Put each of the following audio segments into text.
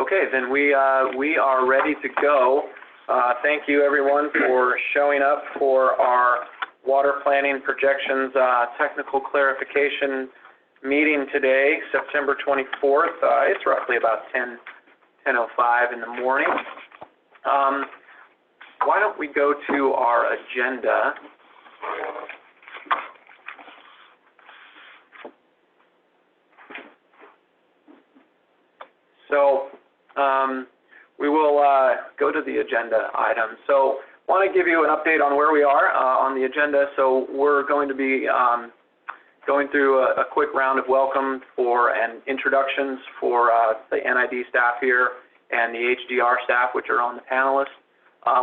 Okay, then we are ready to go. Thank you everyone for showing up for our water planning projections technical clarification meeting today, September 24th. It's roughly about 10:05 in the morning. Why don't we go to our agenda? So we will go to the agenda items. So I want to give you an update on where we are on the agenda. So we're going to be going through a quick round of welcome and introductions for the NID staff here and the HDR staff, which are on the panelists.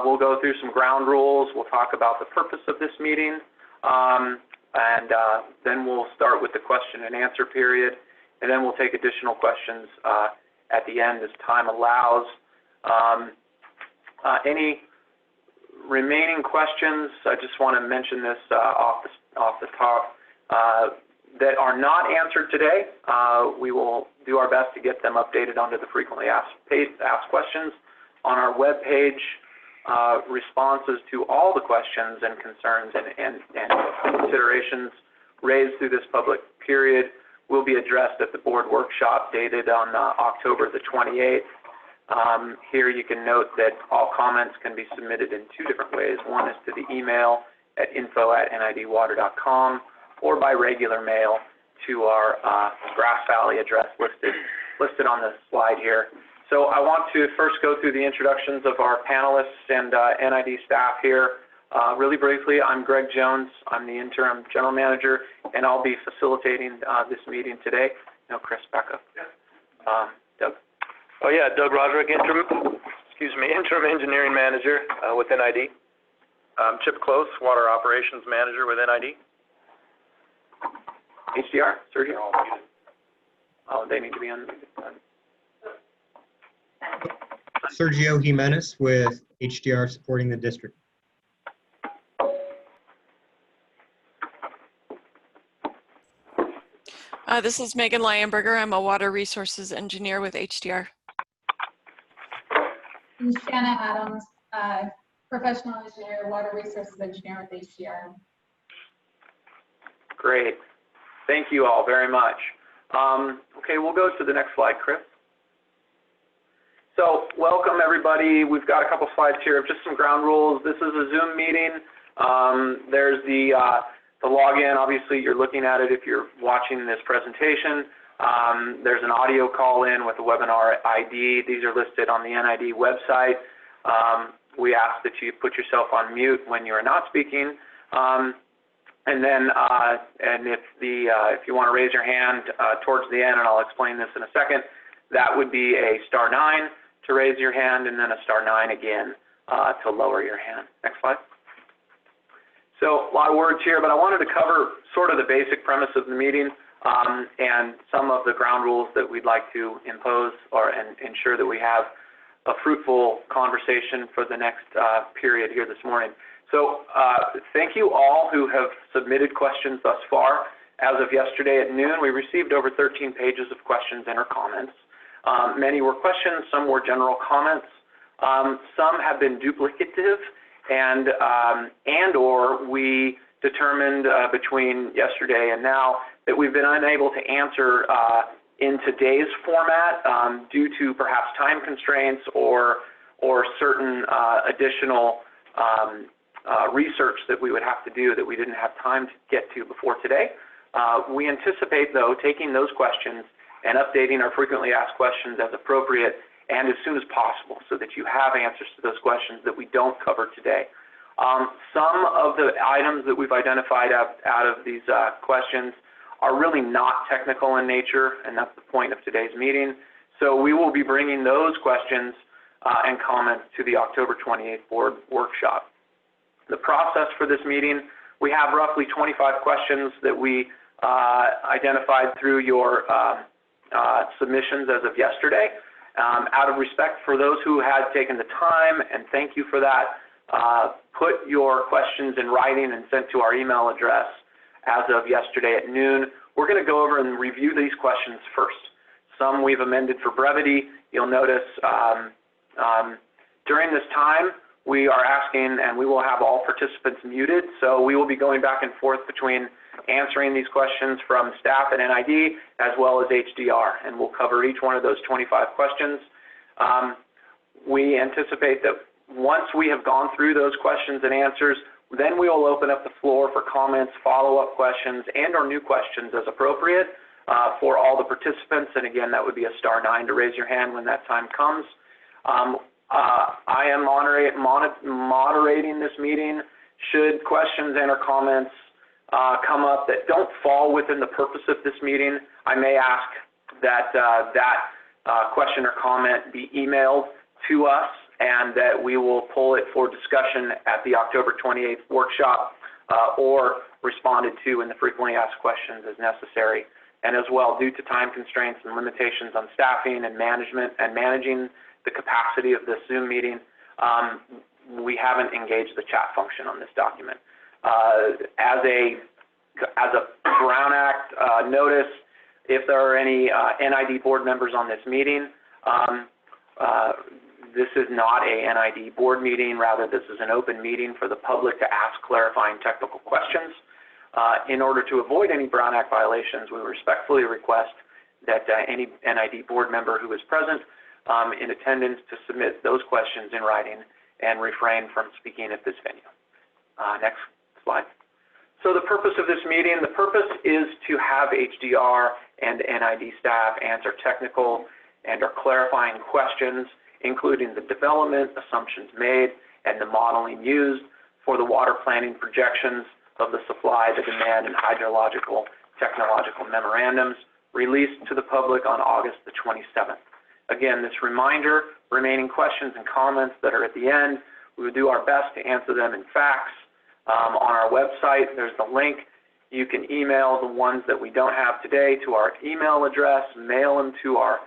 We'll go through some ground rules. We'll talk about the purpose of this meeting. And then we'll start with the question and answer period. And then we'll take additional questions at the end as time allows. Any remaining questions, I just want to mention this off the top, that are not answered today. We will do our best to get them updated onto the frequently asked questions on our web page. Responses to all the questions and concerns and considerations raised through this public period will be addressed at the board workshop dated on October the 28th. Here you can note that all comments can be submitted in two different ways. One is to the email at info@nidwater.com or by regular mail to our Grass Valley address listed on the slide here. So I want to first go through the introductions of our panelists and NID staff here. Really briefly, I'm Greg Jones. I'm the interim general manager, and I'll be facilitating this meeting today. No, Chris, back up. Doug? Oh yeah, Doug Roderick, interim engineering manager with NID. Chip Close, water operations manager with NID. HDR, Sergio? Oh, they need to be unmuted. Sergio Jimenez with HDR supporting the district. This is Megan Leyenberger. I'm a water resources engineer with HDR. I'm Shanna Adams, professional engineer, water resources engineer with HDR. Great. Thank you all very much. Okay, we'll go to the next slide, Chris. So welcome everybody. We've got a couple slides here of just some ground rules. This is a Zoom meeting. There's the login. Obviously you're looking at it if you're watching this presentation. There's an audio call in with a webinar ID. These are listed on the NID website. We ask that you put yourself on mute when you are not speaking. And then if you want to raise your hand towards the end, and I'll explain this in a second, that would be a *9 to raise your hand, and then a *9 again to lower your hand. Next slide. So a lot of words here, but I wanted to cover sort of the basic premise of the meeting and some of the ground rules that we'd like to impose and ensure that we have a fruitful conversation for the next period here this morning. So thank you all who have submitted questions thus far. As of yesterday at noon, we received over 13 pages of questions and or comments. Many were questions, some were general comments. Some have been duplicative and or we determined between yesterday and now that we've been unable to answer in today's format due to perhaps time constraints or certain additional research that we would have to do that we didn't have time to get to before today. We anticipate, though, taking those questions and updating our frequently asked questions as appropriate and as soon as possible so that you have answers to those questions that we don't cover today. Some of the items that we've identified out of these questions are really not technical in nature, and that's the point of today's meeting. So we will be bringing those questions and comments to the October 28th board workshop. The process for this meeting, we have roughly 25 questions that we identified through your submissions as of yesterday. Out of respect for those who had taken the time, and thank you for that, put your questions in writing and sent to our email address as of yesterday at noon. We're going to go over and review these questions first. Some we've amended for brevity, You'll notice during this time, we are asking, and we will have all participants muted, so we will be going back and forth between answering these questions from staff at NID as well as HDR, and we'll cover each one of those 25 questions. We anticipate that once we have gone through those questions and answers, then we will open up the floor for comments, follow-up questions, and or new questions as appropriate for all the participants. And again, that would be a *9 to raise your hand when that time comes. I am moderating this meeting. Should questions and or comments come up that don't fall within the purpose of this meeting, I may ask that question or comment be emailed to us, and that we will pull it for discussion at the October 28th workshop or responded to in the frequently asked questions as necessary. And as well, due to time constraints and limitations on staffing and management and managing the capacity of this Zoom meeting, we haven't engaged the chat function on this document. As a Brown Act notice, if there are any NID board members on this meeting, this is not a NID board meeting. Rather, this is an open meeting for the public to ask clarifying technical questions. In order to avoid any Brown Act violations, we respectfully request that any NID board member who is present in attendance to submit those questions in writing and refrain from speaking at this venue. Next slide. So the purpose of this meeting, the purpose is to have HDR and NID staff answer technical and or clarifying questions, including the development, assumptions made, and the modeling used for the water planning projections of the supply, the demand, and hydrological technological memorandums released to the public on August the 27th. Again, this reminder, remaining questions and comments that are at the end, we will do our best to answer them in fax. On our website, there's the link. You can email the ones that we don't have today to our email address, mail them to our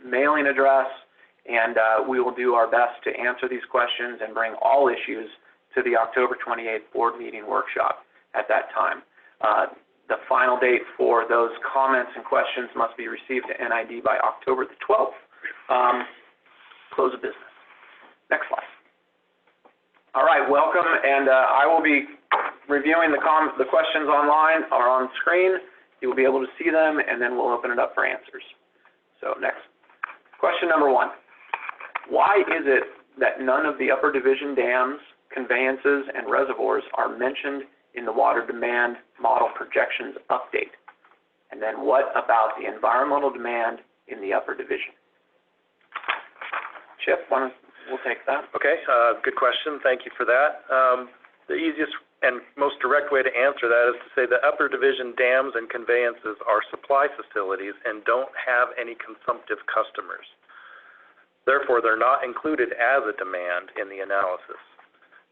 mailing address, and we will do our best to answer these questions and bring all issues to the October 28th board meeting workshop at that time. The final date for those comments and questions must be received to NID by October the 12th. Close of business. Next slide. All right, welcome, and I will be reviewing the questions online or on screen. You will be able to see them, and then we'll open it up for answers. So next. Question number 1. Why is it that none of the upper division dams, conveyances, and reservoirs are mentioned in the water demand model projections update? And then what about the environmental demand in the upper division? Chip, we'll take that. Okay, good question. Thank you for that. The easiest and most direct way to answer that is to say the upper division dams and conveyances are supply facilities and don't have any consumptive customers. Therefore, they're not included as a demand in the analysis.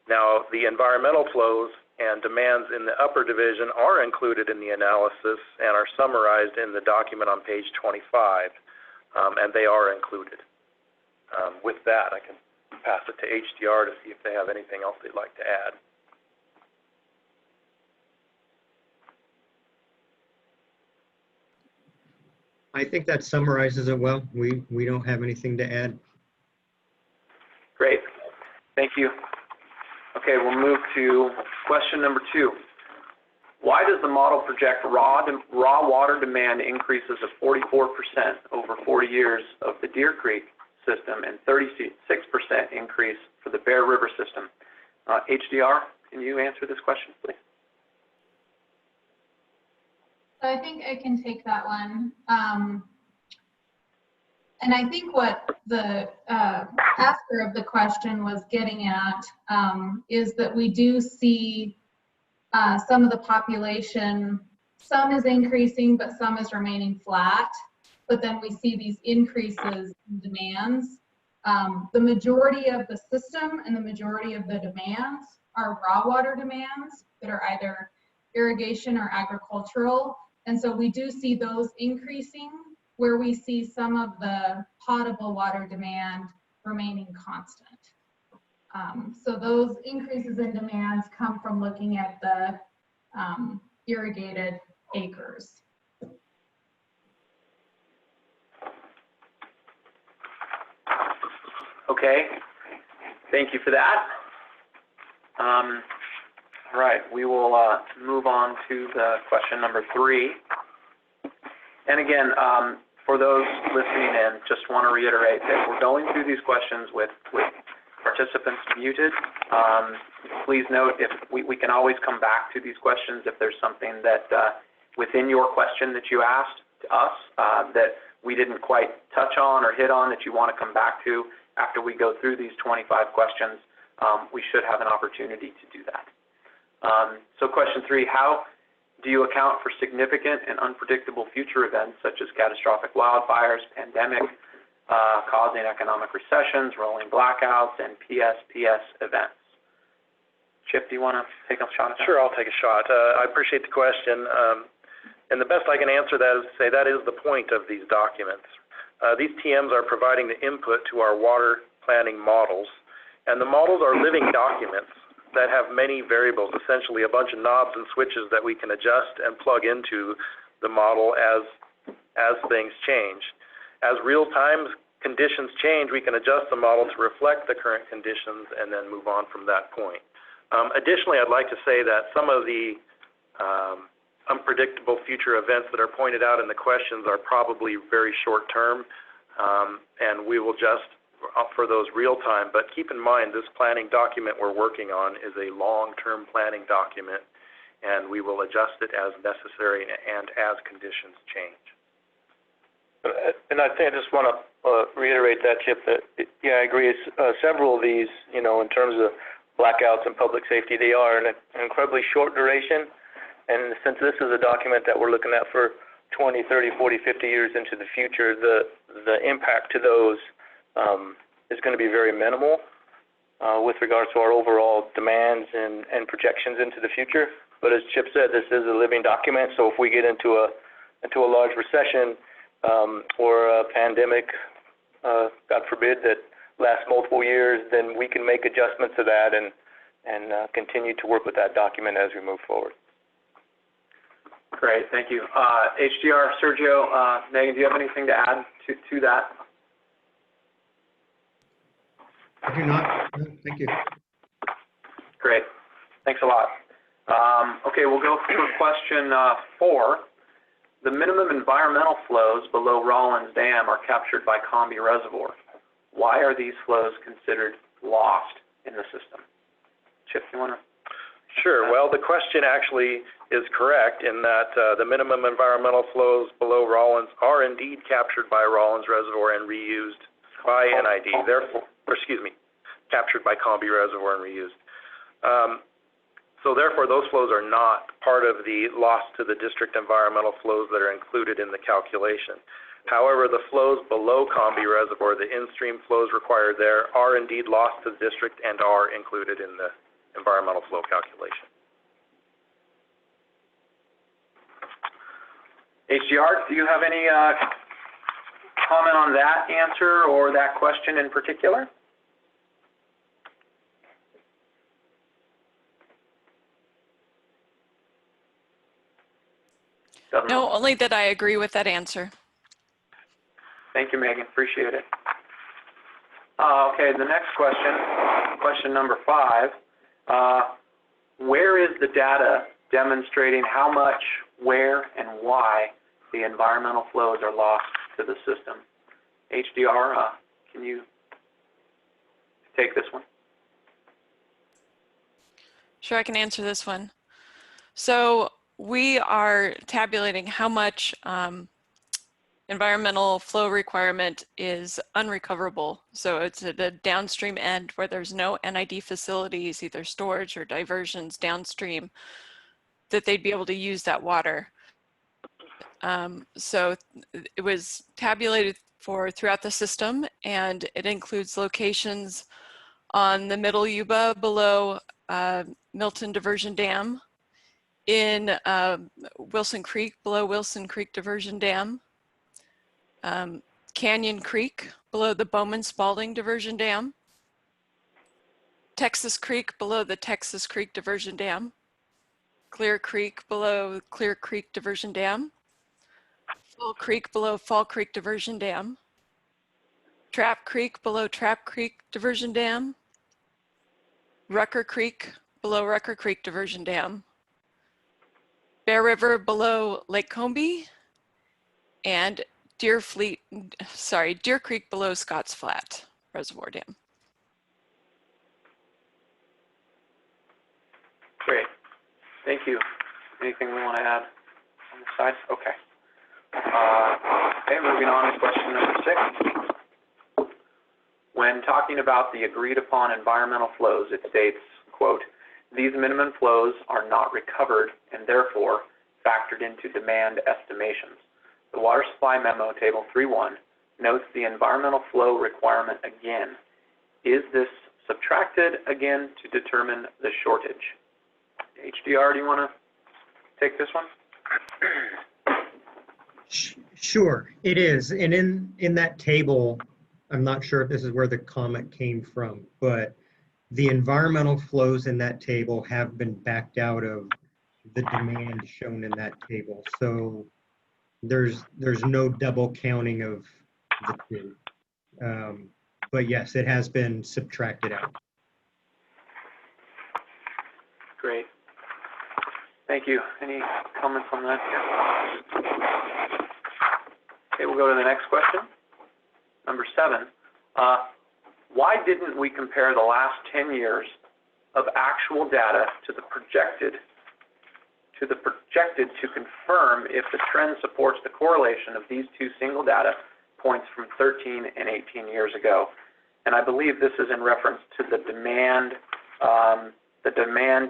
Now, the environmental flows and demands in the upper division are included in the analysis and are summarized in the document on page 25, and they are included. With that, I can pass it to HDR to see if they have anything else they'd like to add. I think that summarizes it well. We don't have anything to add. Great. Thank you. Okay, we'll move to question number 2. Why does the model project raw water demand increases of 44% over 40 years of the Deer Creek system and 36% increase for the Bear River system? HDR, can you answer this question, please? So I think I can take that one. And I think what the asker of the question was getting at is that we do see some of the population, some is increasing, but some is remaining flat. But then we see these increases in demands. The majority of the system and the majority of the demands are raw water demands that are either irrigation or agricultural. And so we do see those increasing where we see some of the potable water demand remaining constant. So those increases in demands come from looking at the irrigated acres. Okay, thank you for that. All right, we will move on to the question number 3. And again, for those listening in, just want to reiterate that we're going through these questions with participants muted. Please note if we can always come back to these questions if there's something that within your question that you asked to us that we didn't quite touch on or hit on that you want to come back to after we go through these 25 questions. We should have an opportunity to do that. So question 3, how do you account for significant and unpredictable future events such as catastrophic wildfires, pandemic, causing economic recessions, rolling blackouts, and PSPS events? Chip, do you want to take a shot at that? Sure, I'll take a shot. I appreciate the question. And the best I can answer that is to say that is the point of these documents. These TMs are providing the input to our water planning models, and the models are living documents that have many variables, essentially a bunch of knobs and switches that we can adjust and plug into the model as things change. As real-time conditions change, we can adjust the model to reflect the current conditions and then move on from that point. Additionally, I'd like to say that some of the unpredictable future events that are pointed out in the questions are probably very short-term, and we will just for those real time, but keep in mind this planning document we're working on is a long-term planning document, and we will adjust it as necessary and as conditions change. And I think I just want to reiterate that, Chip, that, yeah, I agree. Several of these, in terms of blackouts and public safety, they are an incredibly short duration, and since this is a document that we're looking at for 20, 30, 40, 50 years into the future, the impact to those is going to be very minimal with regards to our overall demands and projections into the future. But as Chip said, this is a living document, so if we get into a large recession or a pandemic, God forbid, that lasts multiple years, then we can make adjustments to that and continue to work with that document as we move forward. Great, thank you. HDR, Sergio, Megan, do you have anything to add to that? I do not. No, thank you. Great. Thanks a lot. Okay, we'll go for question 4. The minimum environmental flows below Rollins Dam are captured by Combi Reservoir. Why are these flows considered lost in the system? Chip, you want to? Sure. Well, the question actually is correct in that the minimum environmental flows below Rollins are indeed captured by Rollins Reservoir and reused by NID. Therefore, captured by Combi Reservoir and reused. So therefore, those flows are not part of the loss to the district environmental flows that are included in the calculation. However, the flows below Combi Reservoir, the in-stream flows required there, are indeed lost to the district and are included in the environmental flow calculation. HDR, do you have any comment on that answer or that question in particular? No, only that I agree with that answer. Thank you, Megan. Appreciate it. Okay, the next question, question number 5. Where is the data demonstrating how much, where, and why the environmental flows are lost to the system? HDR, can you take this one? Sure, I can answer this one. So we are tabulating how much environmental flow requirement is unrecoverable. So it's at the downstream end where there's no NID facilities, either storage or diversions downstream, that they'd be able to use that water. So it was tabulated for throughout the system, and it includes locations on the Middle Yuba below Milton Diversion Dam, in Wilson Creek below Wilson Creek Diversion Dam, Canyon Creek below the Bowman-Spalding Diversion Dam, Texas Creek below the Texas Creek Diversion Dam, Clear Creek below Clear Creek Diversion Dam, Fall Creek below Fall Creek Diversion Dam, Trap Creek below Trap Creek Diversion Dam, Rucker Creek below Rucker Creek Diversion Dam, Bear River below Lake Combie, and Deer Creek below Scotts Flat Reservoir Dam. Great. Thank you. Anything we want to add on this side? Okay. Okay, moving on to question number 6. When talking about the agreed upon environmental flows, it states, quote, "These minimum flows are not recovered and therefore factored into demand estimations." The Water Supply Memo, Table 3.1, notes the environmental flow requirement again. Is this subtracted again to determine the shortage? HDR, do you want to take this one? Sure, it is. And in that table, I'm not sure if this is where the comment came from, but the environmental flows in that table have been backed out of the demand shown in that table. So there's no double counting of the two. But yes, it has been subtracted out. Great. Thank you. Any comments on that? Okay, we'll go to the next question. Number 7. Why didn't we compare the last 10 years of actual data to the projected to confirm if the trend supports the correlation of these two single data points from 13 and 18 years ago? And I believe this is in reference to the demand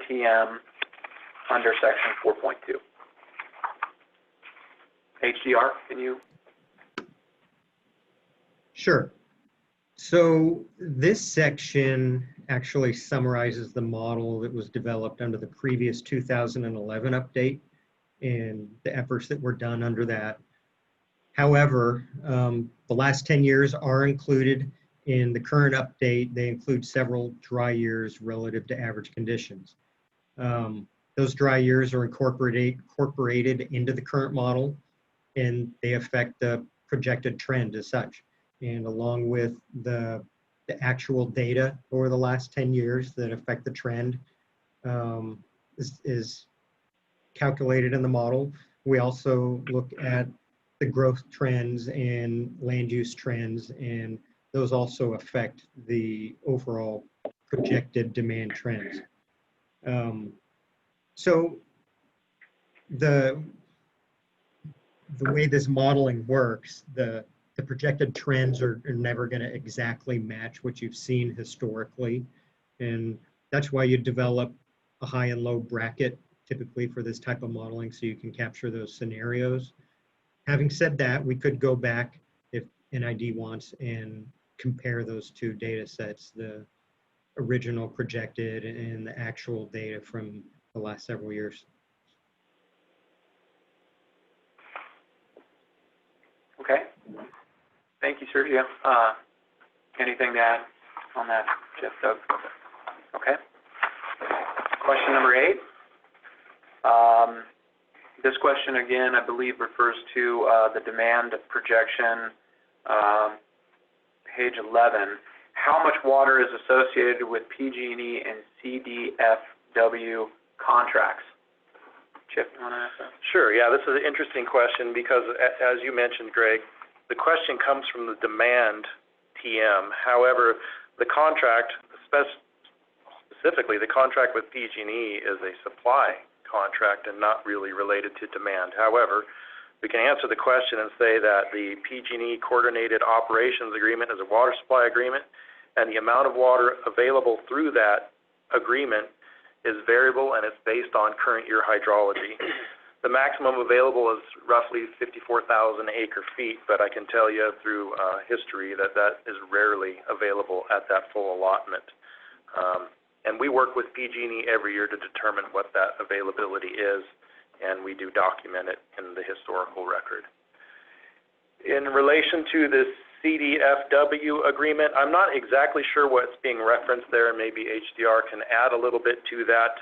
TM under section 4.2. HDR, can you? Sure. So this section actually summarizes the model that was developed under the previous 2011 update and the efforts that were done under that. However, the last 10 years are included in the current update. They include several dry years relative to average conditions. Those dry years are incorporated into the current model, and they affect the projected trend as such. And along with the actual data over the last 10 years that affect the trend is calculated in the model. We also look at the growth trends and land use trends, and those also affect the overall projected demand trends. So the way this modeling works, the projected trends are never going to exactly match what you've seen historically. And that's why you develop a high and low bracket typically for this type of modeling, so you can capture those scenarios. Having said that, we could go back if NID wants and compare those two data sets, the original projected and the actual data from the last several years. Okay. Thank you, Sergio. Anything to add on that, Jeff, Doug? Okay. Question number 8. This question, again, I believe refers to the demand projection, page 11. How much water is associated with PG&E and CDFW contracts? Chip, you want to ask that? Sure, yeah, this is an interesting question because, as you mentioned, Greg, the question comes from the demand TM. However, the contract, specifically the contract with PG&E, is a supply contract and not really related to demand. However, we can answer the question and say that the PG&E Coordinated Operations Agreement is a water supply agreement, and the amount of water available through that agreement is variable, and it's based on current year hydrology. The maximum available is roughly 54,000 acre-feet, but I can tell you through history that that is rarely available at that full allotment. And we work with PG&E every year to determine what that availability is, and we do document it in the historical record. In relation to this CDFW agreement, I'm not exactly sure what's being referenced there, and maybe HDR can add a little bit to that.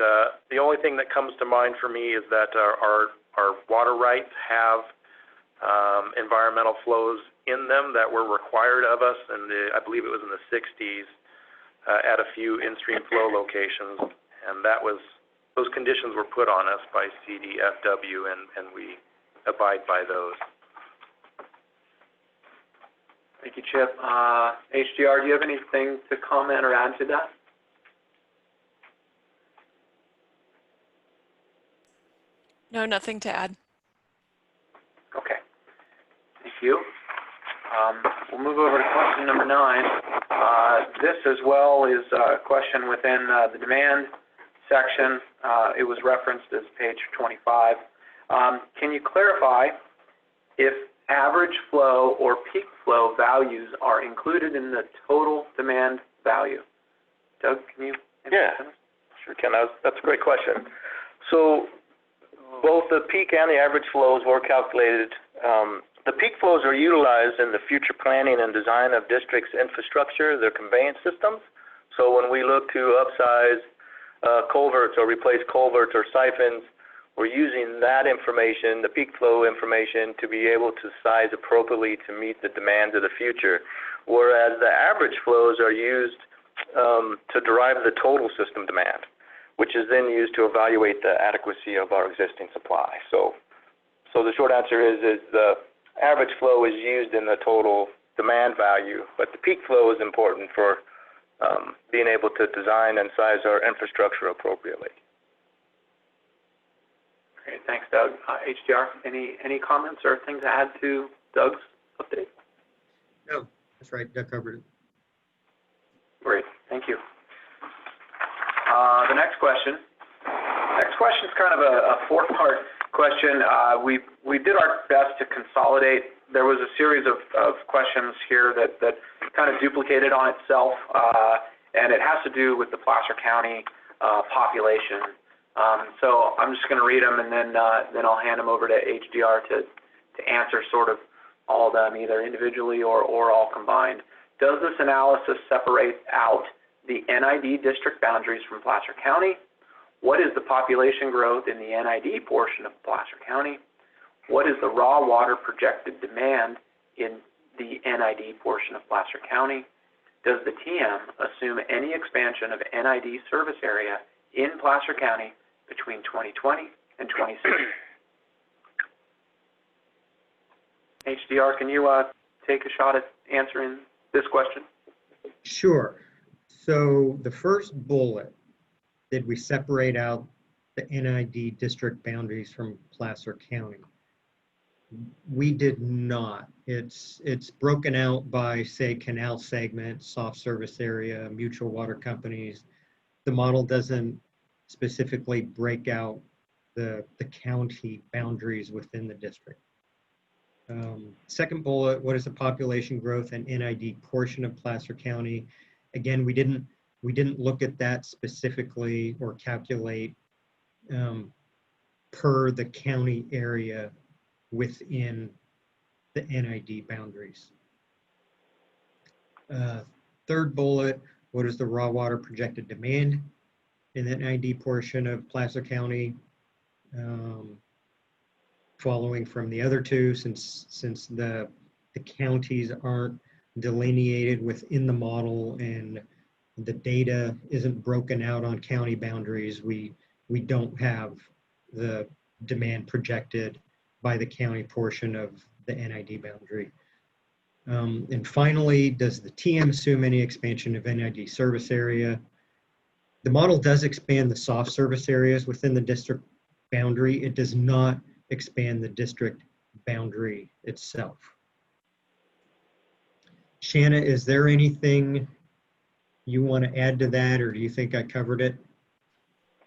The only thing that comes to mind for me is that our water rights have environmental flows in them that were required of us, and I believe it was in the 60s at a few in-stream flow locations, and those conditions were put on us by CDFW, and we abide by those. Thank you, Chip. HDR, do you have anything to comment or add to that? No, nothing to add. Okay. Thank you. We'll move over to question number 9. This as well is a question within the demand section. It was referenced as page 25. Can you clarify if average flow or peak flow values are included in the total demand value? Doug, can you answer that? Sure can. That's a great question. So both the peak and the average flows were calculated. The peak flows are utilized in the future planning and design of districts' infrastructure, their conveyance systems. So when we look to upsize culverts or replace culverts or siphons, we're using that information, the peak flow information, to be able to size appropriately to meet the demands of the future. Whereas the average flows are used to derive the total system demand, which is then used to evaluate the adequacy of our existing supply. So the short answer is the average flow is used in the total demand value, but the peak flow is important for being able to design and size our infrastructure appropriately. Great, thanks, Doug. HDR, any comments or things to add to Doug's update? No, that's right. Doug covered it. Great, thank you. The next question is kind of a four-part question. We did our best to consolidate. There was a series of questions here that kind of duplicated on itself, and it has to do with the Placer County population. So I'm just going to read them, and then I'll hand them over to HDR to answer sort of all of them, either individually or all combined. Does this analysis separate out the NID district boundaries from Placer County? What is the population growth in the NID portion of Placer County? What is the raw water projected demand in the NID portion of Placer County? Does the TM assume any expansion of NID service area in Placer County between 2020 and 2060? HDR, can you take a shot at answering this question? Sure. So the first bullet, did we separate out the NID district boundaries from Placer County? We did not. It's broken out by, say, canal segment, soft service area, mutual water companies. The model doesn't specifically break out the county boundaries within the district. Second bullet, what is the population growth and NID portion of Placer County? Again, we didn't look at that specifically or calculate per the county area within the NID boundaries. Third bullet, what is the raw water projected demand in the NID portion of Placer County? Following from the other two, since the counties aren't delineated within the model and the data isn't broken out on county boundaries, we don't have the demand projected by the county portion of the NID boundary. And finally, does the TM assume any expansion of NID service area? The model does expand the soft service areas within the district boundary. It does not expand the district boundary itself. Shanna, is there anything you want to add to that, or do you think I covered it?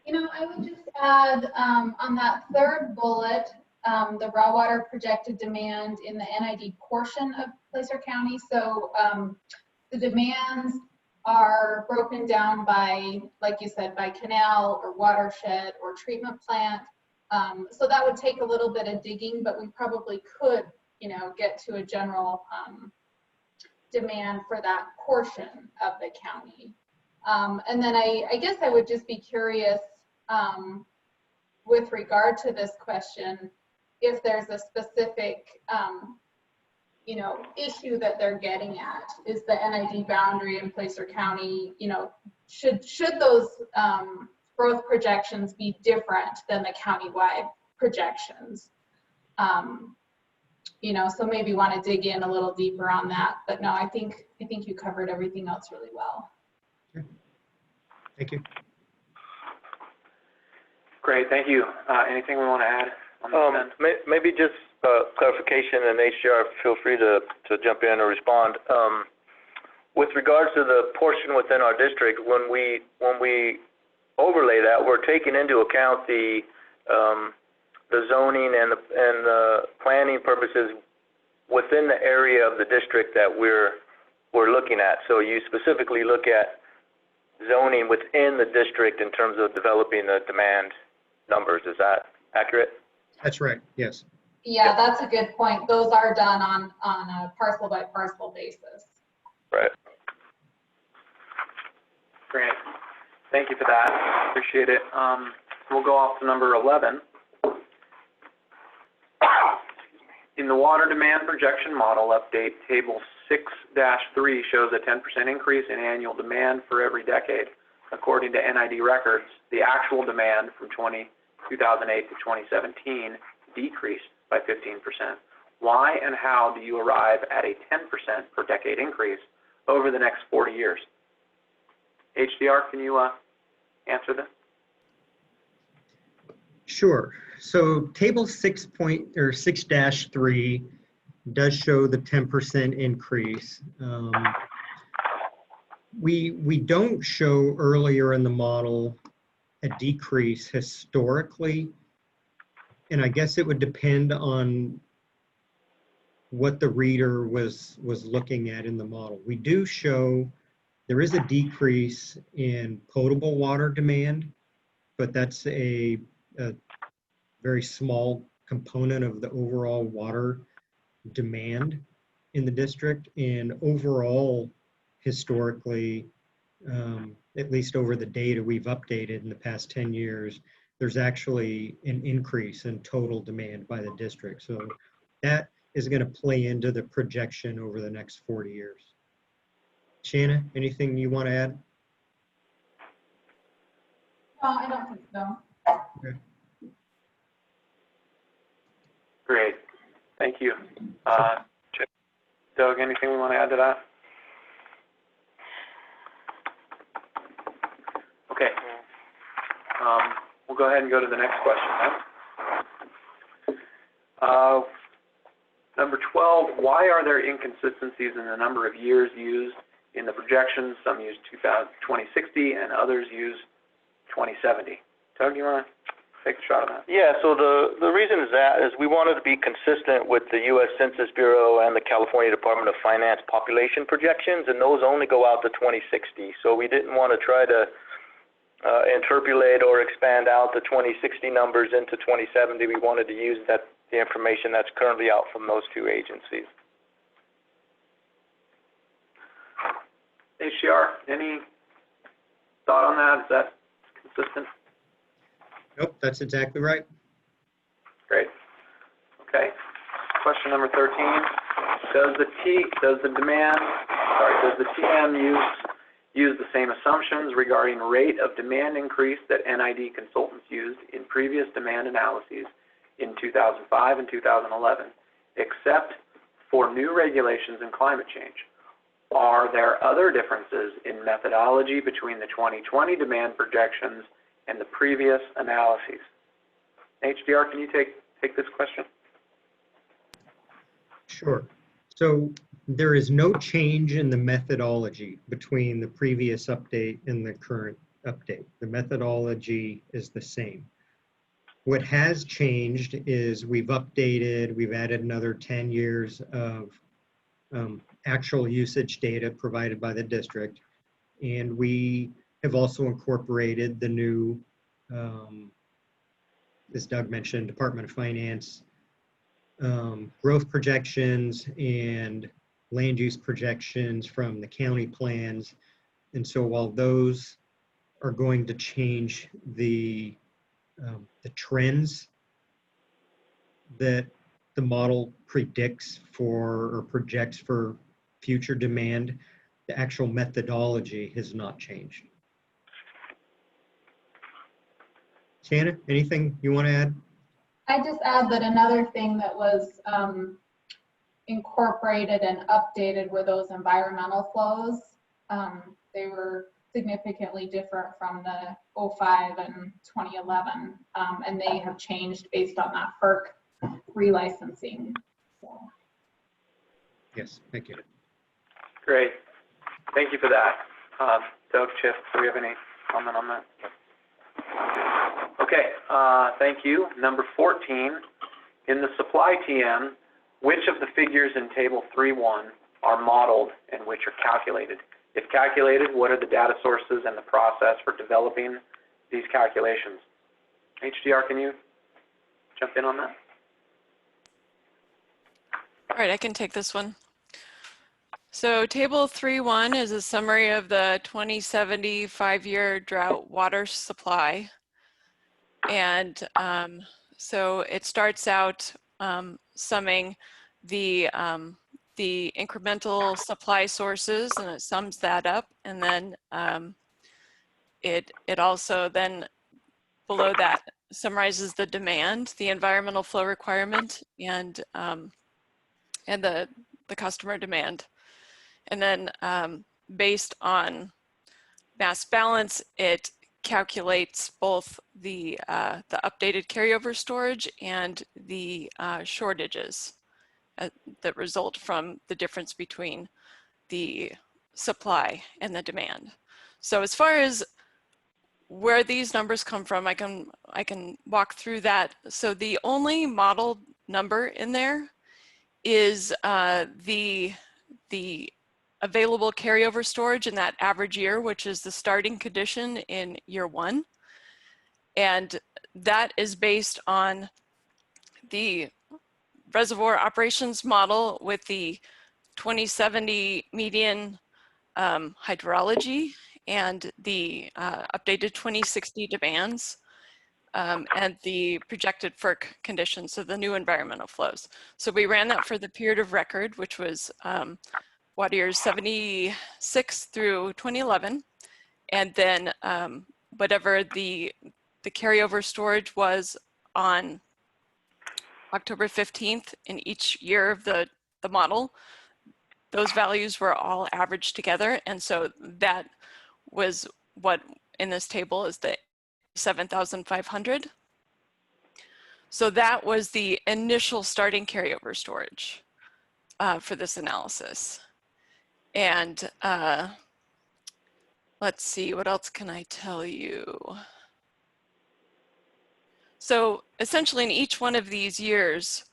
You know, I would just add on that third bullet, the raw water projected demand in the NID portion of Placer County. So the demands are broken down by, like you said, by canal or watershed or treatment plant. So that would take a little bit of digging, but we probably could, you know, get to a general demand for that portion of the county. And then I guess I would just be curious with regard to this question, if there's a specific you know, issue that they're getting at is the NID boundary in Placer County. You know, should those growth projections be different than the countywide projections? You know, so maybe want to dig in a little deeper on that. But no, I think you covered everything else really well. Thank you. Great, thank you. Anything we want to add on this end? Maybe just clarification, and HDR, feel free to jump in or respond. With regards to the portion within our district, when we overlay that, we're taking into account the zoning and the planning purposes within the area of the district that we're looking at. So you specifically look at zoning within the district in terms of developing the demand numbers. Is that accurate? That's right. Yes. Yeah, that's a good point. Those are done on a parcel by parcel basis. Right. Great. Thank you for that. Appreciate it. We'll go off to number 11. In the water demand projection model update, table 6-3 shows a 10% increase in annual demand for every decade. According to NID records, the actual demand from 2008 to 2017 decreased by 15%. Why and how do you arrive at a 10% per decade increase over the next 40 years? HDR, can you answer this? Sure. So table 6-3 does show the 10% increase. We don't show earlier in the model a decrease historically, and I guess it would depend on what the reader was looking at in the model. We do show there is a decrease in potable water demand, but that's a very small component of the overall water demand in the district. And overall, historically, at least over the data we've updated in the past 10 years, there's actually an increase in total demand by the district. So that is going to play into the projection over the next 40 years. Shanna, anything you want to add? No, I don't think so. Okay. Great. Thank you. Doug, anything we want to add to that? Okay. We'll go ahead and go to the next question then. Number 12, why are there inconsistencies in the number of years used in the projections? Some use 2060 and others use 2070. Doug, you want to take a shot at that? Yeah, so the reason is that is we wanted to be consistent with the U.S. Census Bureau and the California Department of Finance population projections, and those only go out to 2060. So we didn't want to try to interpolate or expand out the 2060 numbers into 2070. We wanted to use the information that's currently out from those two agencies. HDR, any thought on that? Is that consistent? Nope, that's exactly right. Great. Okay. Question number 13. Does the TM use the same assumptions regarding rate of demand increase that NID consultants used in previous demand analyses in 2005 and 2011, except for new regulations and climate change? Are there other differences in methodology between the 2020 demand projections and the previous analyses? HDR, can you take this question? Sure. So there is no change in the methodology between the previous update and the current update. The methodology is the same. What has changed is we've added another 10 years of actual usage data provided by the district, and we have also incorporated the new, as Doug mentioned, Department of Finance growth projections and land use projections from the county plans. And so while those are going to change the trends that the model predicts for or projects for future demand. The actual methodology has not changed. Shannon, anything you want to add? I just add that another thing that was incorporated and updated were those environmental flows. They were significantly different from the 05 and 2011, and they have changed based on that FERC relicensing. So. Yes, thank you. Great. Thank you for that. Doug, Chip, do we have any comment on that? Okay, thank you. Number 14, in the supply TM, which of the figures in table 3.1 are modeled and which are calculated? If calculated, what are the data sources and the process for developing these calculations? HDR, can you jump in on that? All right, I can take this one. So table 3.1 is a summary of the 2070 5-year drought water supply. And so it starts out summing the incremental supply sources, and it sums that up. And then it also then below that summarizes the demand, the environmental flow requirement, and the customer demand. And then based on mass balance, it calculates both the updated carryover storage and the shortages that result from the difference between the supply and the demand. So as far as where these numbers come from, I can walk through that. So the only model number in there is the available carryover storage in that average year, which is the starting condition in year 1. And that is based on the reservoir operations model with the 2070 median hydrology and the updated 2060 demands and the projected FERC conditions, so the new environmental flows. So we ran that for the period of record, which was water years 76 through 2011, and then whatever the carryover storage was on October 15th in each year of the model, those values were all averaged together. And so that was what in this table is the 7,500. So that was the initial starting carryover storage for this analysis. And let's see, what else can I tell you? So essentially in each one of these years,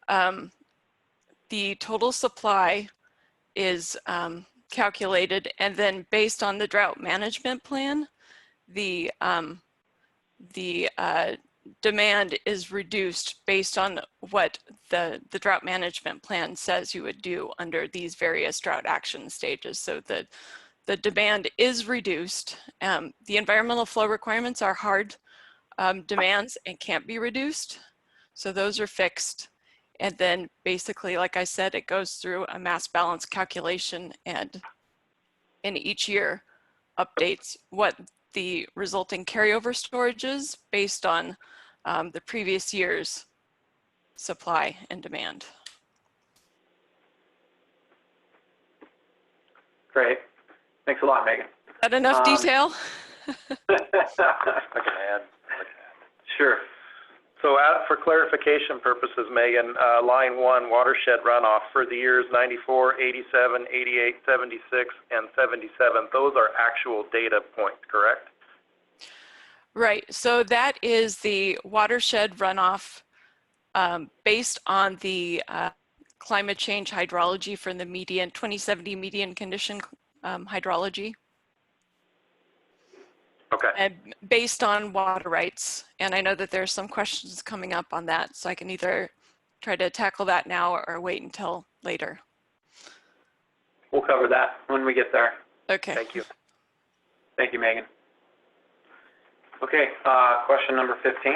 the total supply is calculated, and then based on the drought management plan, the demand is reduced based on what the drought management plan says you would do under these various drought action stages. So the demand is reduced. The environmental flow requirements are hard demands and can't be reduced. So those are fixed. And then basically, like I said, it goes through a mass balance calculation and in each year updates what the resulting carryover storage is based on the previous year's supply and demand. Great. Thanks a lot, Megan. Is that enough detail? I can add. Sure. So for clarification purposes, Megan, line 1, watershed runoff for the years 94, 87, 88, 76, and 77, those are actual data points, correct? Right, so that is the watershed runoff based on the climate change hydrology from the median 2070 median condition hydrology. Okay. And based on water rights. And I know that there's some questions coming up on that, so I can either try to tackle that now or wait until later. We'll cover that when we get there. Okay. Thank you. Thank you, Megan. Okay, question number 15.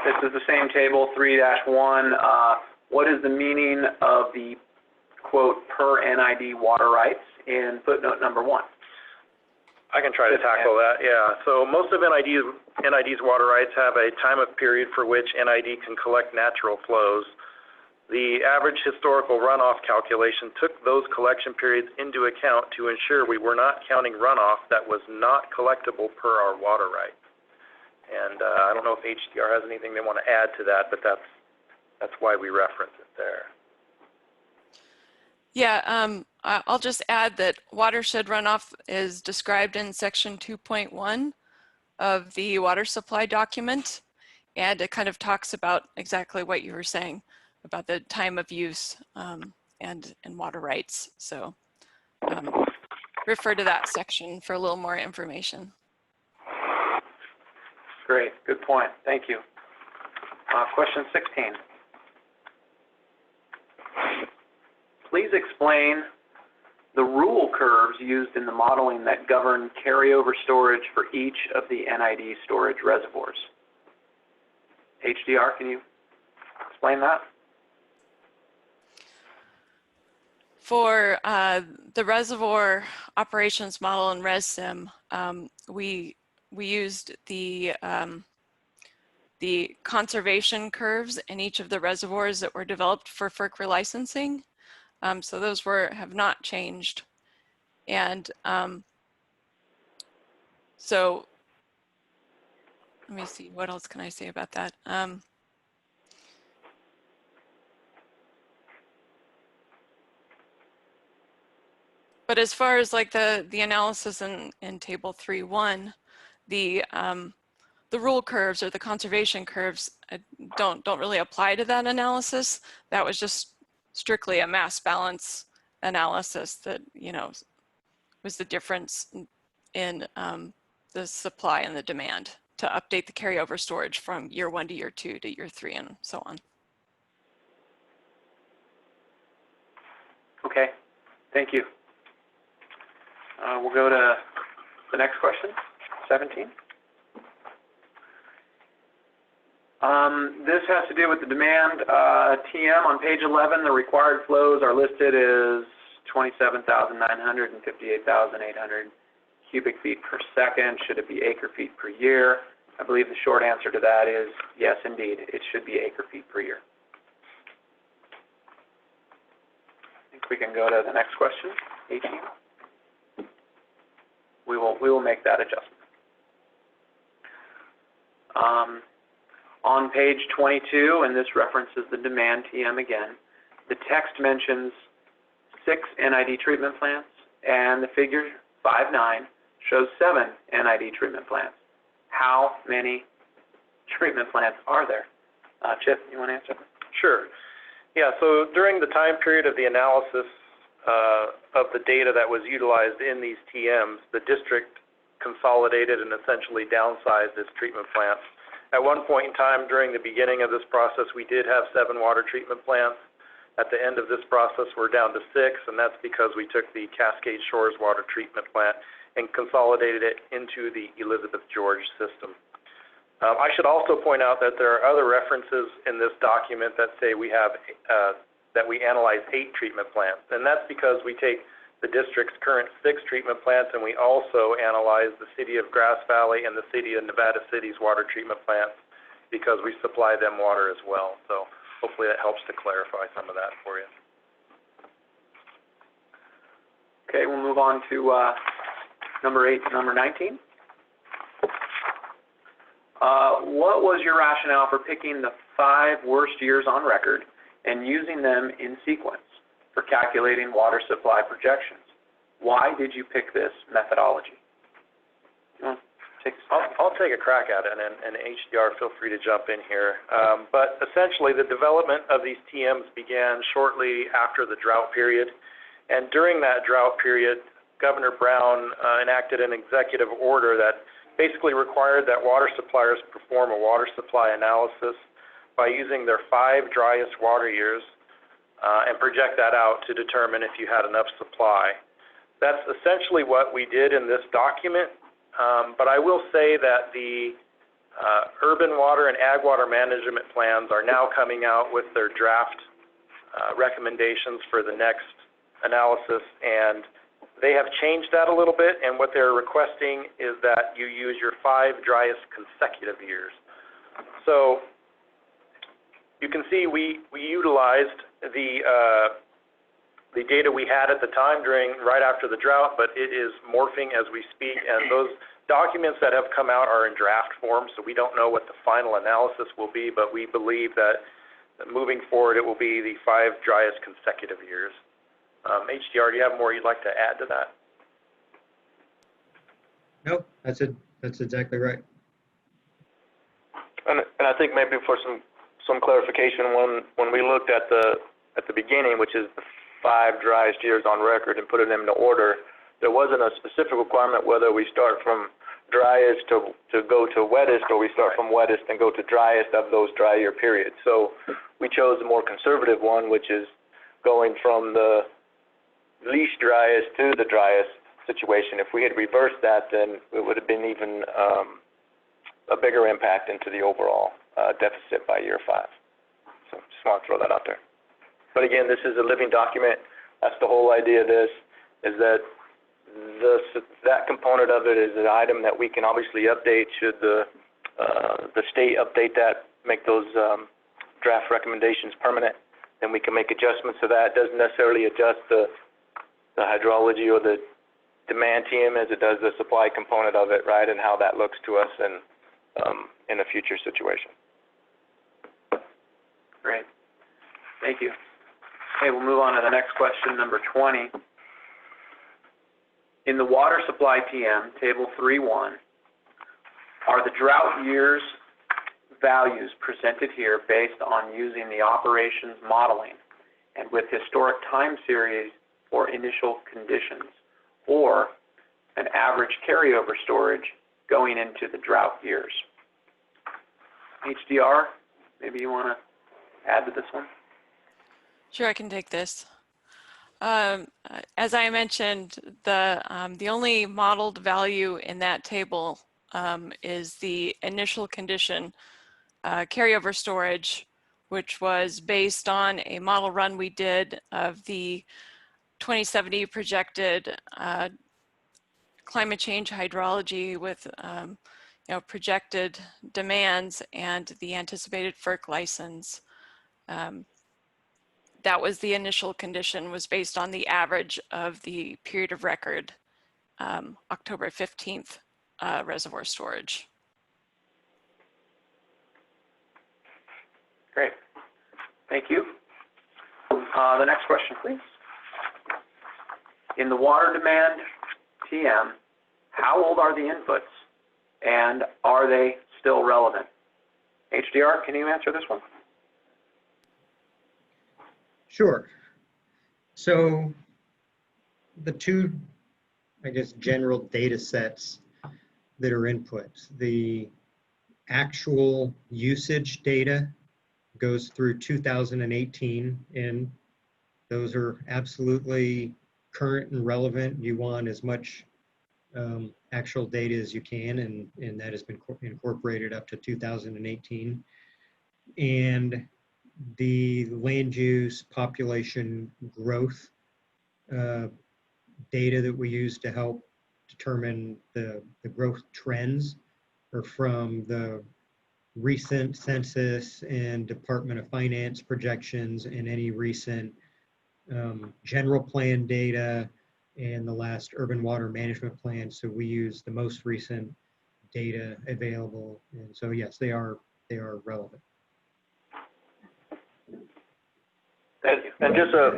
This is the same table, 3-1. What is the meaning of the quote per NID water rights in footnote number 1? I can try to tackle that, yeah. So most of NID's water rights have a time of period for which NID can collect natural flows. The average historical runoff calculation took those collection periods into account to ensure we were not counting runoff that was not collectible per our water rights. And I don't know if HDR has anything they want to add to that, but that's why we reference it there. Yeah, I'll just add that watershed runoff is described in section 2.1 of the water supply document, and it kind of talks about exactly what you were saying about the time of use and water rights. So refer to that section for a little more information. Great, good point. Thank you. Question 16. Please explain the rule curves used in the modeling that govern carryover storage for each of the NID storage reservoirs. HDR, can you explain that? For the reservoir operations model in ResSim, we used the conservation curves in each of the reservoirs that were developed for FERC relicensing. So those have not changed. And so let me see, what else can I say about that? But as far as like the analysis in table 3.1, the rule curves or the conservation curves don't really apply to that analysis. That was just strictly a mass balance analysis that, you know, was the difference in the supply and the demand to update the carryover storage from year 1 to year 2 to year 3 and so on. Okay, thank you. We'll go to the next question, 17. This has to do with the demand. TM on page 11, the required flows are listed as 27,900 and 58,800 cubic feet per second. Should it be acre feet per year? I believe the short answer to that is yes, indeed. It should be acre feet per year. I think we can go to the next question, 18. We will make that adjustment. On page 22, and this references the demand TM again, the text mentions 6 NID treatment plants, and the figure 5.9 shows 7 NID treatment plants. How many treatment plants are there? Chip, you want to answer? Sure. Yeah, so during the time period of the analysis of the data that was utilized in these TMs, the district consolidated and essentially downsized its treatment plants. At one point in time during the beginning of this process, we did have 7 water treatment plants. At the end of this process, we're down to 6, and that's because we took the Cascade Shores water treatment plant and consolidated it into the Elizabeth George system. I should also point out that there are other references in this document that say we have that we analyze 8 treatment plants, and that's because we take the district's current 6 treatment plants and we also analyze the city of Grass Valley and the city of Nevada City's water treatment plants because we supply them water as well. So hopefully that helps to clarify some of that for you. Okay, we'll move on to number 19. What was your rationale for picking the 5 worst years on record and using them in sequence for calculating water supply projections? Why did you pick this methodology? You want to take I'll take a crack at it, and HDR, feel free to jump in here. But essentially, the development of these TMs began shortly after the drought period, and during that drought period, Governor Brown enacted an executive order that basically required that water suppliers perform a water supply analysis by using their 5 driest water years and project that out to determine if you had enough supply. That's essentially what we did in this document, but I will say that the Urban water and ag water management plans are now coming out with their draft recommendations for the next analysis, and they have changed that a little bit, and what they're requesting is that you use your 5 driest consecutive years. So you can see we utilized the data we had at the time right after the drought, but it is morphing as we speak, and those documents that have come out are in draft form, so we don't know what the final analysis will be, but we believe that moving forward it will be the 5 driest consecutive years. HDR, do you have more you'd like to add to that? Nope, that's it. That's exactly right. And I think maybe for some clarification, when we looked at the beginning, which is the 5 driest years on record, and put it into order, there wasn't a specific requirement whether we start from driest to go to wettest, or we start from wettest and go to driest of those dry year periods. So we chose a more conservative one, which is going from the least driest to the driest situation. If we had reversed that, then it would have been even a bigger impact into the overall deficit by year 5. So just want to throw that out there. But again, this is a living document. That's the whole idea of this, is that that component of it is an item that we can obviously update should the state update that, make those draft recommendations permanent. Then we can make adjustments to that. It doesn't necessarily adjust the hydrology or the demand TM as it does the supply component of it, right, and how that looks to us in a future situation. Great. Thank you. Okay, we'll move on to the next question, number 20. In the water supply TM, table 3.1, are the drought years values presented here based on using the operations modeling and with historic time series or initial conditions, or an average carryover storage going into the drought years? HDR, maybe you want to add to this one? Sure, I can take this. As I mentioned, the only modeled value in that table is the initial condition carryover storage, which was based on a model run we did of the 2070 projected climate change hydrology with projected demands and the anticipated FERC license. That was the initial condition, was based on the average of the period of record, October 15th reservoir storage. Great. Thank you. The next question, please. In the water demand TM, how old are the inputs, and are they still relevant? HDR, can you answer this one? Sure. So the two, I guess, general data sets that are inputs, the actual usage data goes through 2018, and those are absolutely current and relevant. You want as much actual data as you can, and that has been incorporated up to 2018. And the land use population growth data that we use to help determine the growth trends are from the recent census and Department of Finance projections and any recent general plan data and the last urban water management plan. So we use the most recent data available, and so yes, they are relevant. And just a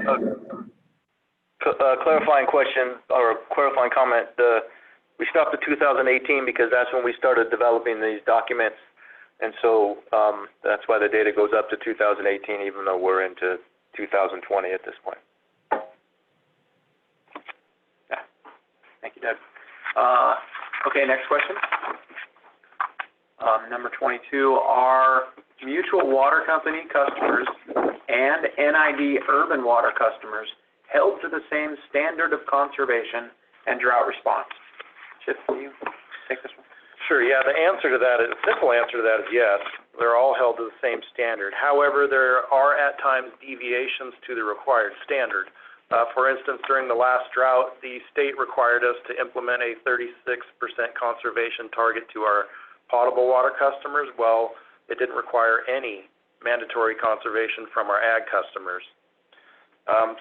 clarifying question or a clarifying comment. We stopped at 2018 because that's when we started developing these documents, and so that's why the data goes up to 2018, even though we're into 2020 at this point. Yeah. Thank you, Doug. Okay, next question. Number 22, are mutual water company customers and NID urban water customers held to the same standard of conservation and drought response? Chip, can you take this one? Sure, yeah, the simple answer to that is yes. They're all held to the same standard. However, there are at times deviations to the required standard. For instance, during the last drought, the state required us to implement a 36% conservation target to our potable water customers. Well, it didn't require any mandatory conservation from our ag customers.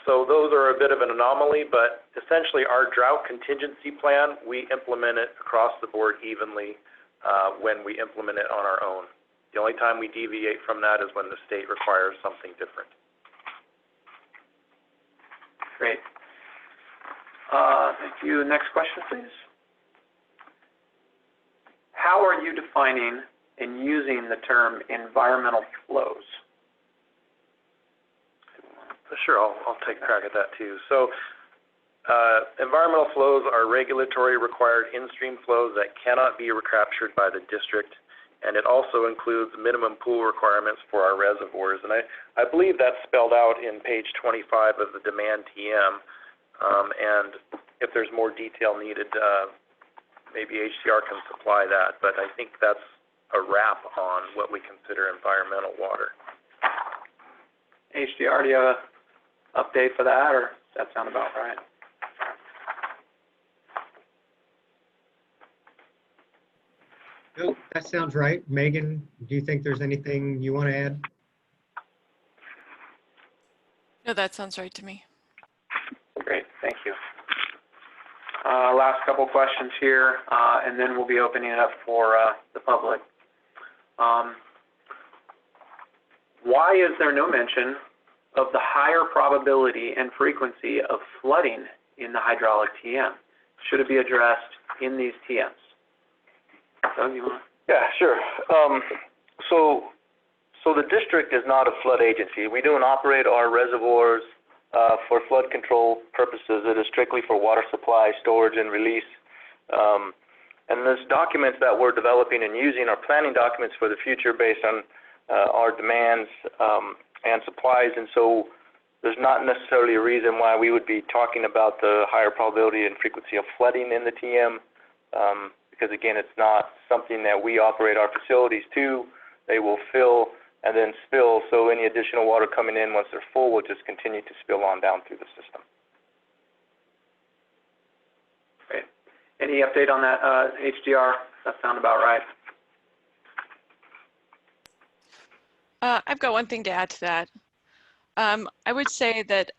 So those are a bit of an anomaly, but essentially our drought contingency plan, we implement it across the board evenly when we implement it on our own. The only time we deviate from that is when the state requires something different. Great. Thank you. Next question, please. How are you defining and using the term environmental flows? Sure, I'll take a crack at that too. So environmental flows are regulatory required in-stream flows that cannot be recaptured by the district, and it also includes minimum pool requirements for our reservoirs. And I believe that's spelled out in page 25 of the demand TM, and if there's more detail needed, maybe HDR can supply that, but I think that's a wrap on what we consider environmental water. HDR, do you have an update for that, or does that sound about right? No, that sounds right. Megan, do you think there's anything you want to add? No, that sounds right to me. Great, thank you. Last couple questions here, and then we'll be opening it up for the public. Why is there no mention of the higher probability and frequency of flooding in the hydraulic TM? Should it be addressed in these TMs? Doug, you want? Yeah, sure. So the district is not a flood agency. We don't operate our reservoirs for flood control purposes. It is strictly for water supply, storage, and release. And those documents that we're developing and using are planning documents for the future based on our demands and supplies. And so there's not necessarily a reason why we would be talking about the higher probability and frequency of flooding in the TM, because again, it's not something that we operate our facilities to. They will fill and then spill, so any additional water coming in once they're full will just continue to spill on down through the system. Great. Any update on that, HDR? Does that sound about right? I've got one thing to add to that. I would say that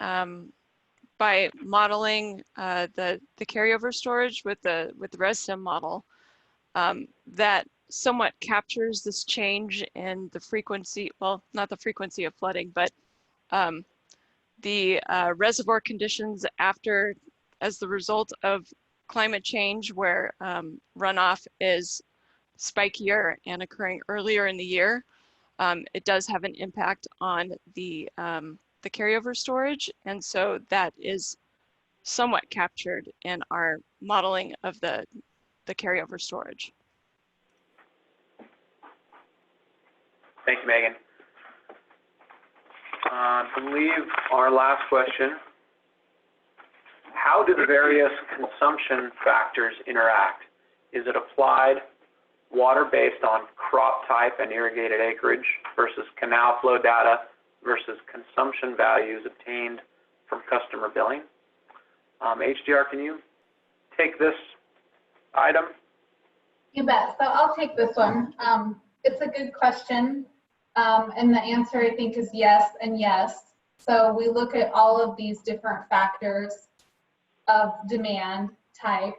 by modeling the carryover storage with the ResSim model, that somewhat captures this change in the frequency, well, not the frequency of flooding, but the reservoir conditions as the result of climate change, where runoff is spikier and occurring earlier in the year. It does have an impact on the carryover storage, and so that is somewhat captured in our modeling of the carryover storage. Thank you, Megan. I believe our last question, how do the various consumption factors interact? Is it applied water based on crop type and irrigated acreage versus canal flow data versus consumption values obtained from customer billing? HDR, can you take this item? You bet. So I'll take this one. It's a good question. And the answer, I think, is yes and yes. So we look at all of these different factors of demand type.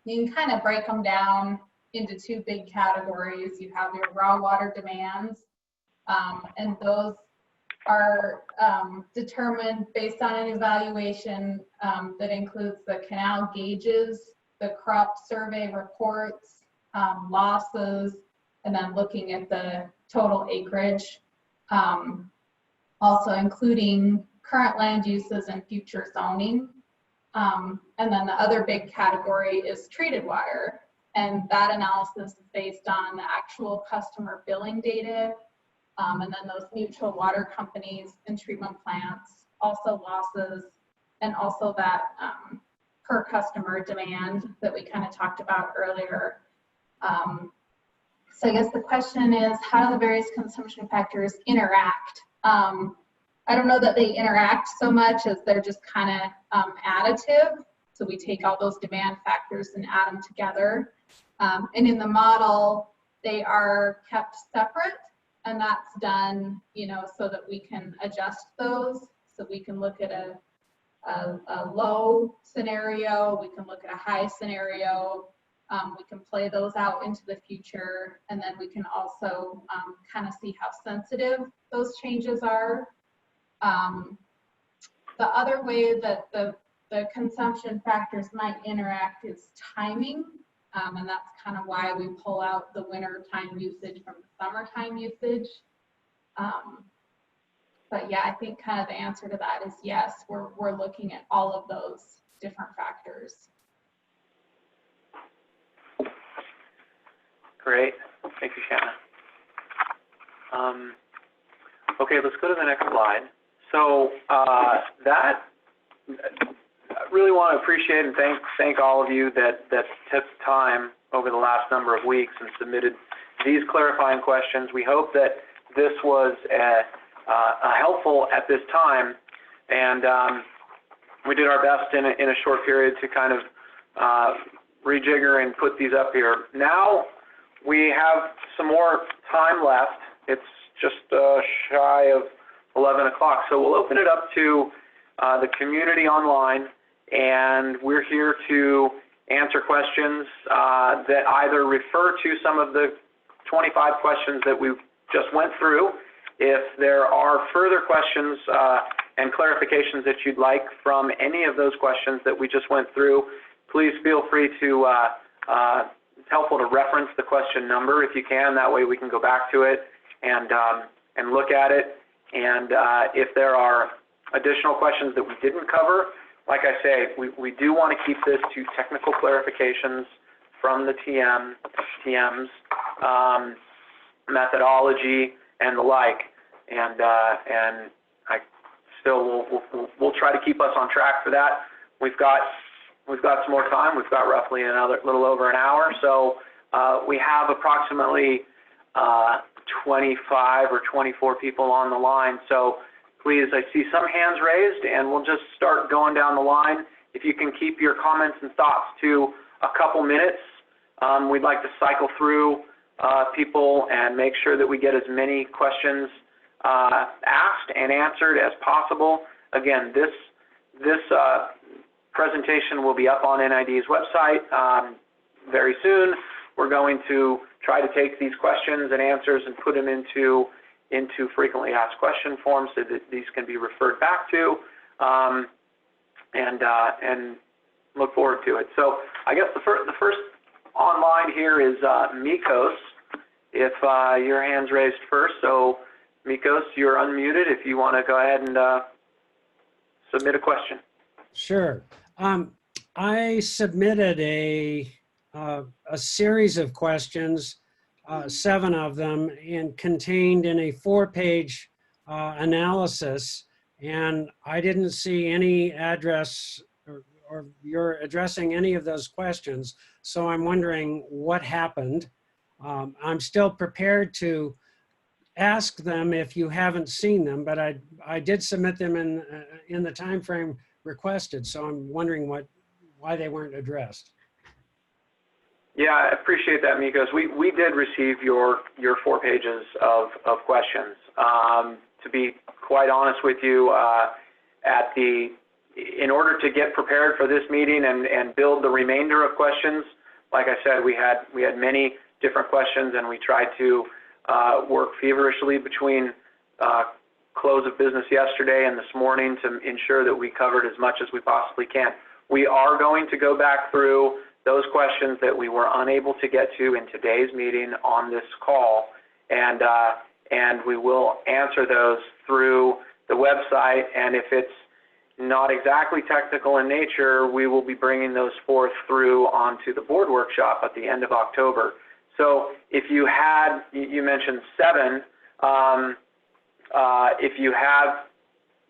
You can kind of break them down into two big categories. You have your raw water demands, and those are determined based on an evaluation that includes the canal gauges, the crop survey reports, losses, and then looking at the total acreage, also including current land uses and future zoning. And then the other big category is treated water, and that analysis is based on the actual customer billing data, and then those mutual water companies and treatment plants, also losses, and also that per customer demand that we kind of talked about earlier. So I guess the question is, how do the various consumption factors interact? I don't know that they interact so much as they're just kind of additive. So we take all those demand factors and add them together. And in the model, they are kept separate, and that's done, you know, so that we can adjust those. So we can look at a low scenario, we can look at a high scenario, we can play those out into the future, and then we can also kind of see how sensitive those changes are. The other way that the consumption factors might interact is timing, and that's kind of why we pull out the winter time usage from the summertime usage. But yeah, I think kind of the answer to that is yes, we're looking at all of those different factors. Great, thank you, Shanna. Okay, let's go to the next slide. So I really want to appreciate and thank all of you that took time over the last number of weeks and submitted these clarifying questions. We hope that this was helpful at this time, and we did our best in a short period to kind of rejigger and put these up here. Now we have some more time left. It's just shy of 11 o'clock, so we'll open it up to the community online, and we're here to answer questions that either refer to some of the 25 questions that we just went through. If there are further questions and clarifications that you'd like from any of those questions that we just went through, please feel free to, it's helpful to reference the question number if you can. That way we can go back to it and look at it. And if there are additional questions that we didn't cover, like I say, we do want to keep this to technical clarifications from the TMs, methodology, and the like. And I still we'll try to keep us on track for that. We've got some more time. We've got roughly another little over an hour. So we have approximately 25 or 24 people on the line. So please, I see some hands raised, and we'll just start going down the line. If you can keep your comments and thoughts to a couple minutes, we'd like to cycle through people and make sure that we get as many questions asked and answered as possible. Again, this presentation will be up on NID's website very soon. We're going to try to take these questions and answers and put them into frequently asked question forms so that these can be referred back to, and look forward to it. So I guess the first online here is Mikos. If your hand's raised first, so Mikos, you're unmuted if you want to go ahead and submit a question. Sure. I submitted a series of questions, 7 of them, and contained in a 4-page analysis, and I didn't see any address or you're addressing any of those questions, so I'm wondering what happened. I'm still prepared to ask them if you haven't seen them, but I did submit them in the time frame requested, so I'm wondering why they weren't addressed. Yeah, I appreciate that, Mikos. We did receive your 4 pages of questions. To be quite honest with you, in order to get prepared for this meeting and build the remainder of questions, like I said, we had many different questions, and we tried to work feverishly between close of business yesterday and this morning to ensure that we covered as much as we possibly can. We are going to go back through those questions that we were unable to get to in today's meeting on this call, and we will answer those through the website. And if it's not exactly technical in nature, we will be bringing those forth through onto the board workshop at the end of October. So if you mentioned 7, if you have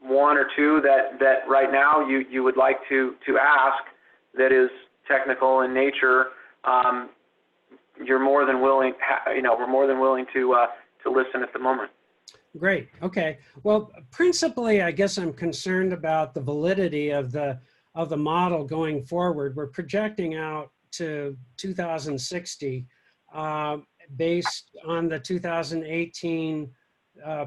1 or 2 that right now you would like to ask that is technical in nature, you're more than willing, we're more than willing to listen at the moment. Great. Okay. Well, principally, I guess I'm concerned about the validity of the model going forward. We're projecting out to 2060 based on the 2018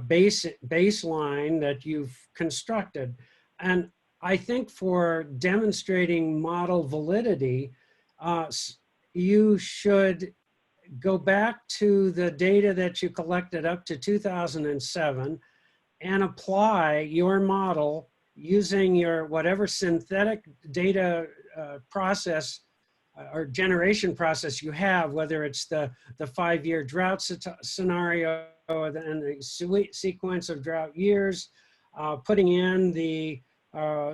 baseline that you've constructed. And I think for demonstrating model validity, you should go back to the data that you collected up to 2007 and apply your model using your whatever synthetic data process or generation process you have, whether it's the 5-year drought scenario and the sequence of drought years, putting in the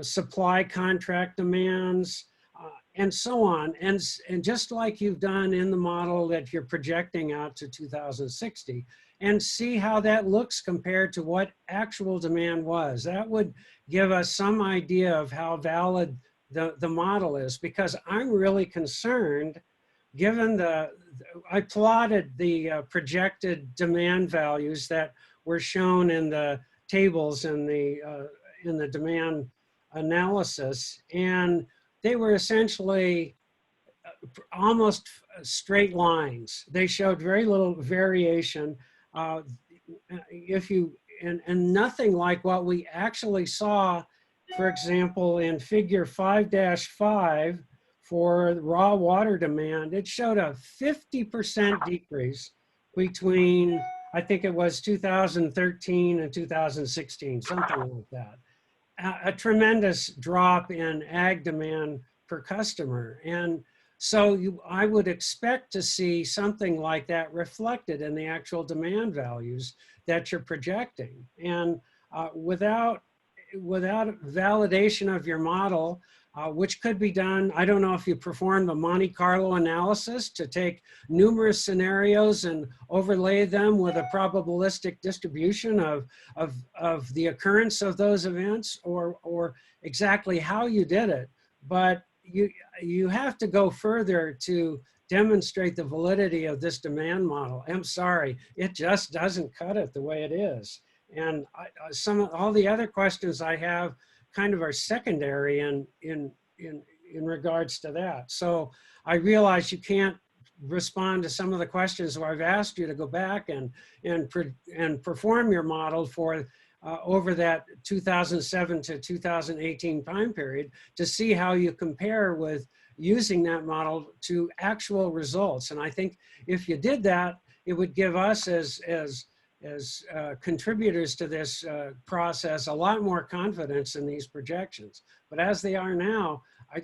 supply contract demands, and so on. And just like you've done in the model that you're projecting out to 2060, and see how that looks compared to what actual demand was. That would give us some idea of how valid the model is, because I'm really concerned, given I plotted the projected demand values that were shown in the tables in the demand analysis, and they were essentially almost straight lines. They showed very little variation. And nothing like what we actually saw, for example, in figure 5-5 for raw water demand. It showed a 50% decrease between, I think it was 2013 and 2016, something like that. A tremendous drop in ag demand per customer. And so I would expect to see something like that reflected in the actual demand values that you're projecting. And without validation of your model, which could be done, I don't know if you performed a Monte Carlo analysis to take numerous scenarios and overlay them with a probabilistic distribution of the occurrence of those events, or exactly how you did it. But you have to go further to demonstrate the validity of this demand model. I'm sorry, it just doesn't cut it the way it is. And all the other questions I have kind of are secondary in regards to that. So I realize you can't respond to some of the questions where I've asked you to go back and perform your model for over that 2007 to 2018 time period to see how you compare with using that model to actual results. And I think if you did that, it would give us as contributors to this process a lot more confidence in these projections. But as they are now, I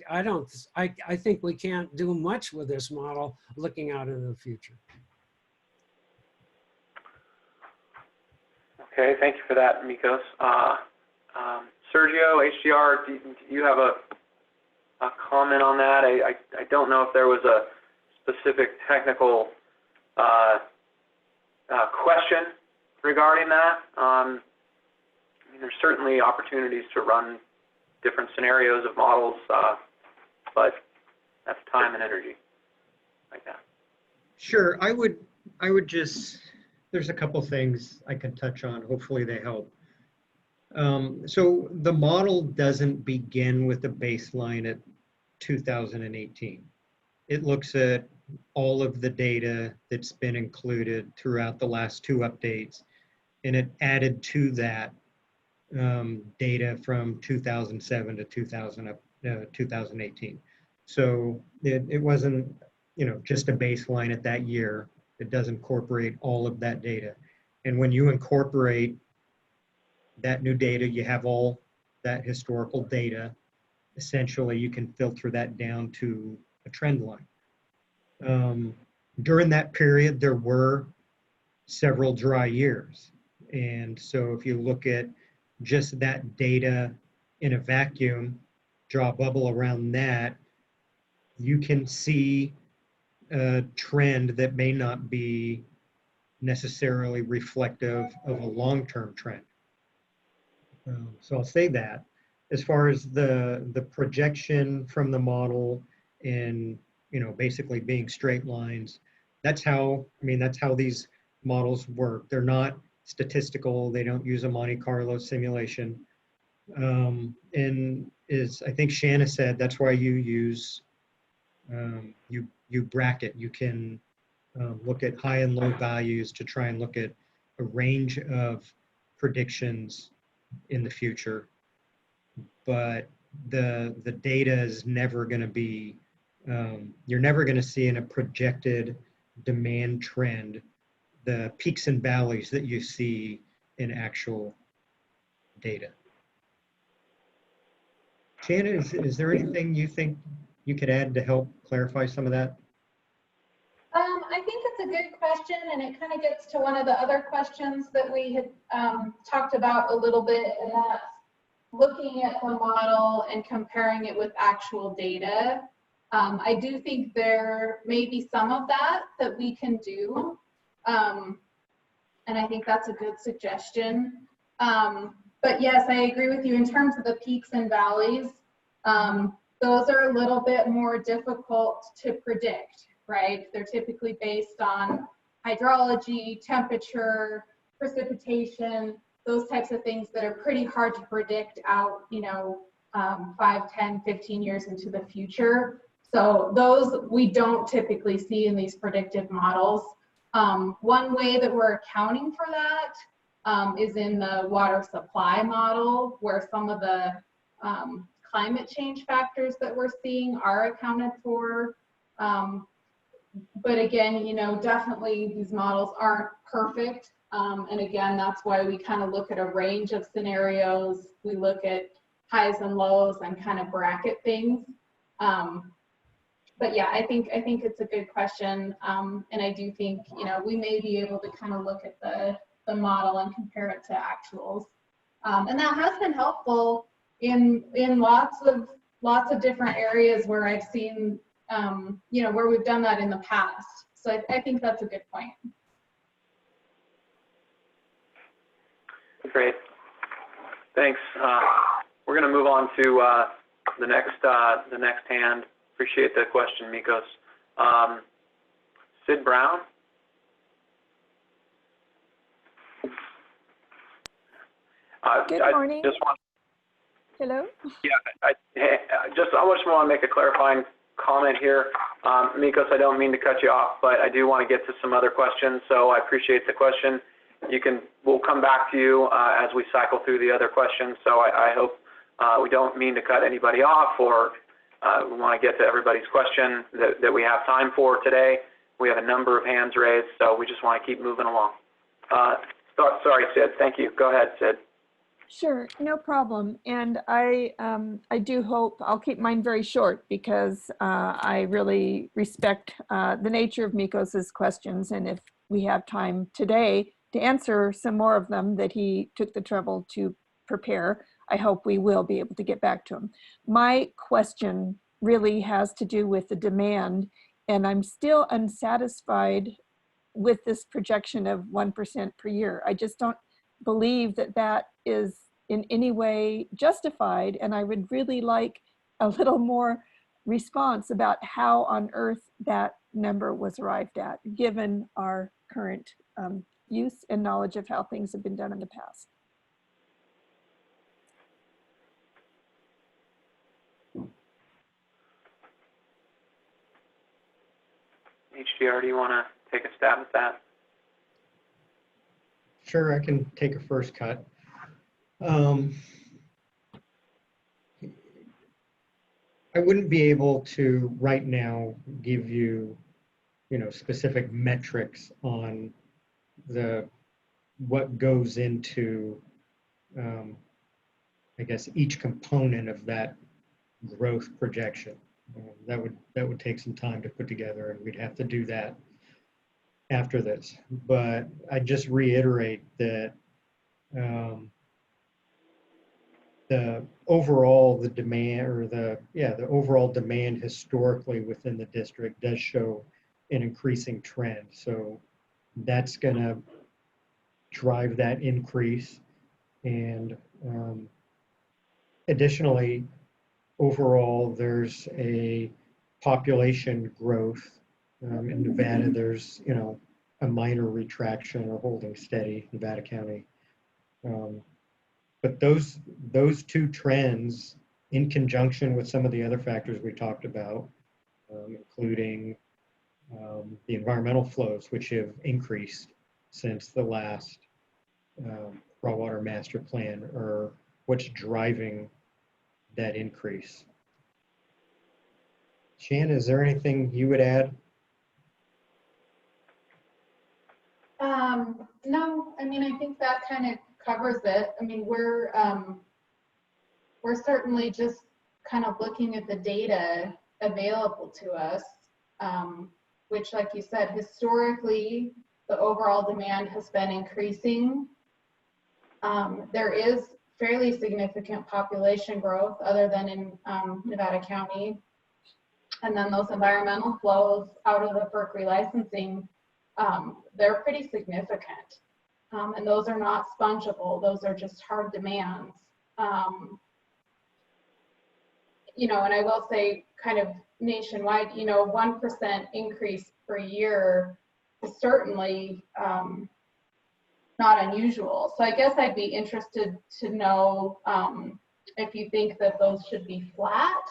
think we can't do much with this model looking out into the future. Okay, thank you for that, Mikos. Sergio, HDR, do you have a comment on that? I don't know if there was a specific technical question regarding that. I mean, there's certainly opportunities to run different scenarios of models, but that's time and energy like that. Sure, I would just, there's a couple things I can touch on. Hopefully they help. So the model doesn't begin with a baseline at 2018. It looks at all of the data that's been included throughout the last 2 updates, and it added to that data from 2007 to 2018. So it wasn't, just a baseline at that year. It does incorporate all of that data. And when you incorporate that new data, you have all that historical data. Essentially, you can filter that down to a trend line. During that period, there were several dry years. And so if you look at just that data in a vacuum, draw a bubble around that, you can see a trend that may not be necessarily reflective of a long-term trend. So I'll say that. As far as the projection from the model and basically being straight lines, that's how, I mean, that's how these models work. They're not statistical. They don't use a Monte Carlo simulation. And is, I think Shanna said, that's why you use, you bracket. You can look at high and low values to try and look at a range of predictions in the future. But the data is never going to be, you're never going to see in a projected demand trend the peaks and valleys that you see in actual data. Shanna, is there anything you think you could add to help clarify some of that? I think it's a good question, and it kind of gets to one of the other questions that we had talked about a little bit, and that's looking at the model and comparing it with actual data. I do think there may be some of that we can do, and I think that's a good suggestion. But yes, I agree with you in terms of the peaks and valleys. Those are a little bit more difficult to predict, right? They're typically based on hydrology, temperature, precipitation, those types of things that are pretty hard to predict out, 5, 10, 15 years into the future. So those we don't typically see in these predictive models. One way that we're accounting for that is in the water supply model, where some of the climate change factors that we're seeing are accounted for. But again, definitely these models aren't perfect. And again, that's why we kind of look at a range of scenarios. We look at highs and lows and kind of bracket things. But yeah, I think it's a good question. And I do think, we may be able to kind of look at the model and compare it to actuals. And that has been helpful in lots of different areas where I've seen, where we've done that in the past. So I think that's a good point. Great. Thanks. We're going to move on to the next hand. Appreciate the question, Mikos. Sid Brown. Good morning. Hello? Yeah, I just want to make a clarifying comment here. Mikos, I don't mean to cut you off, but I do want to get to some other questions, so I appreciate the question. We'll come back to you as we cycle through the other questions, so I hope we don't mean to cut anybody off, or we want to get to everybody's question that we have time for today. We have a number of hands raised, so we just want to keep moving along. Sorry, Sid. Thank you. Go ahead, Sid. Sure, no problem. And I do hope, I'll keep mine very short because I really respect the nature of Mikos's questions. And if we have time today to answer some more of them that he took the trouble to prepare, I hope we will be able to get back to him. My question really has to do with the demand, and I'm still unsatisfied with this projection of 1% per year. I just don't believe that is in any way justified, and I would really like a little more response about how on earth that number was arrived at, given our current use and knowledge of how things have been done in the past. HDR, do you want to take a stab at that? Sure, I can take a first cut. I wouldn't be able to right now give you, specific metrics on what goes into, I guess, each component of that growth projection. That would take some time to put together, and we'd have to do that after this. But I just reiterate that the overall demand historically within the district does show an increasing trend. So that's going to drive that increase. And additionally, overall, there's a population growth In Nevada, there's, a minor retraction or holding steady, Nevada County. But those two trends, in conjunction with some of the other factors we talked about, including the environmental flows, which have increased since the last raw water master plan, or what's driving that increase. Shan, is there anything you would add? No, I mean, I think that kind of covers it. I mean, we're certainly just kind of looking at the data available to us, which, like you said, historically, the overall demand has been increasing. There is fairly significant population growth other than in Nevada County. And then those environmental flows out of the FERC relicensing, they're pretty significant. And those are not spongeable. Those are just hard demands. And I will say kind of nationwide, 1% increase per year is certainly not unusual. So I guess I'd be interested to know if you think that those should be flat,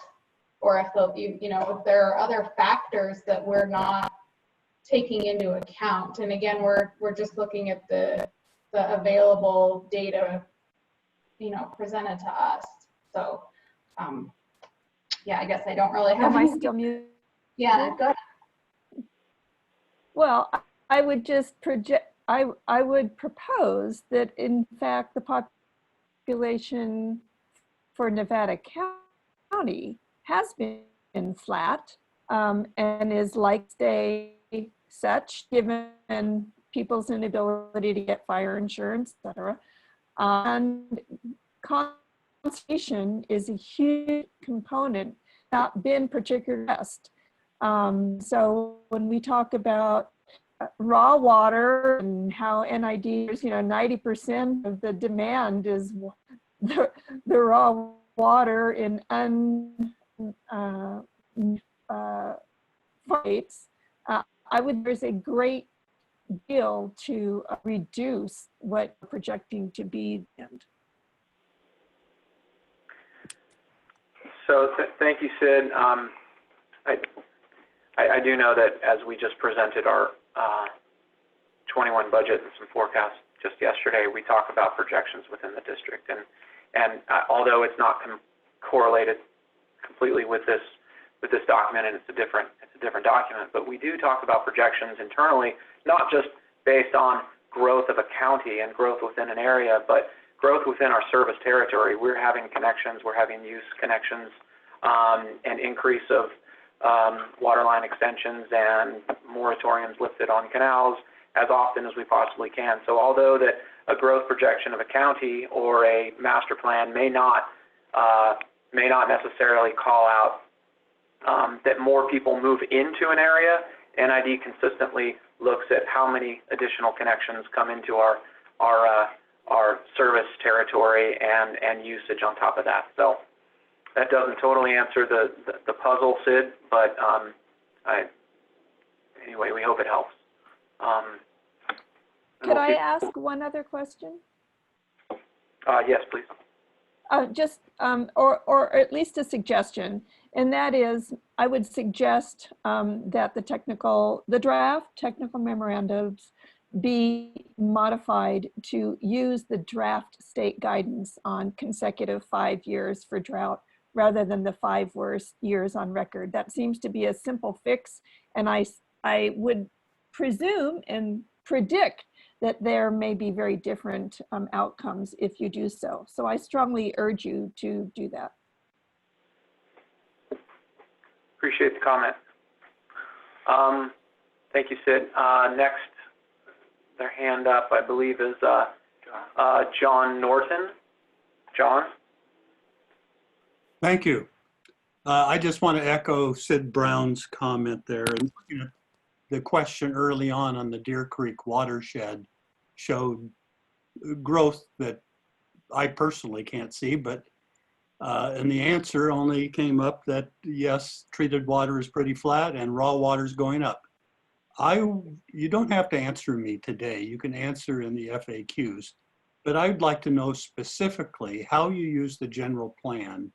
or if if there are other factors that we're not taking into account. And again, we're just looking at the available data, presented to us. So yeah, I guess I don't really have. Am I still muted? Yeah, go ahead. Well, I would just I would propose that in fact the population for Nevada County has been flat and is like stay such given people's inability to get fire insurance, et cetera. And conservation is a huge component, not been particularly addressed. So when we talk about raw water and how NIDs, 90% of the demand is the raw water in rates, there's a great deal to reduce what we're projecting to be. So thank you, Sid. I do know that as we just presented our 21 budget and some forecasts just yesterday, we talk about projections within the district, and although it's not correlated completely with this document, and it's a different document, but we do talk about projections internally, not just based on growth of a county and growth within an area, but growth within our service territory. We're having connections, we're having use connections, and increase of water line extensions and moratoriums lifted on canals as often as we possibly can. So although that a growth projection of a county or a master plan may not necessarily call out that more people move into an area, NID consistently looks at how many additional connections come into our service territory and usage on top of that. So that doesn't totally answer the puzzle, Sid, but anyway, we hope it helps. Could I ask one other question? Yes, please. Or at least a suggestion, and that is, I would suggest that the draft technical memorandums be modified to use the draft state guidance on consecutive 5 years for drought rather than the 5 worst years on record. That seems to be a simple fix, and I would presume and predict that there may be very different outcomes if you do so. So I strongly urge you to do that. Appreciate the comment. Thank you, Sid. Next, their hand up, I believe, is John Norton. John? Thank you. I just want to echo Sid Brown's comment there. And the question early on the Deer Creek watershed showed growth that I personally can't see, but and the answer only came up that yes, treated water is pretty flat and raw water is going up. You don't have to answer me today. You can answer in the FAQs, but I'd like to know specifically how you use the general plan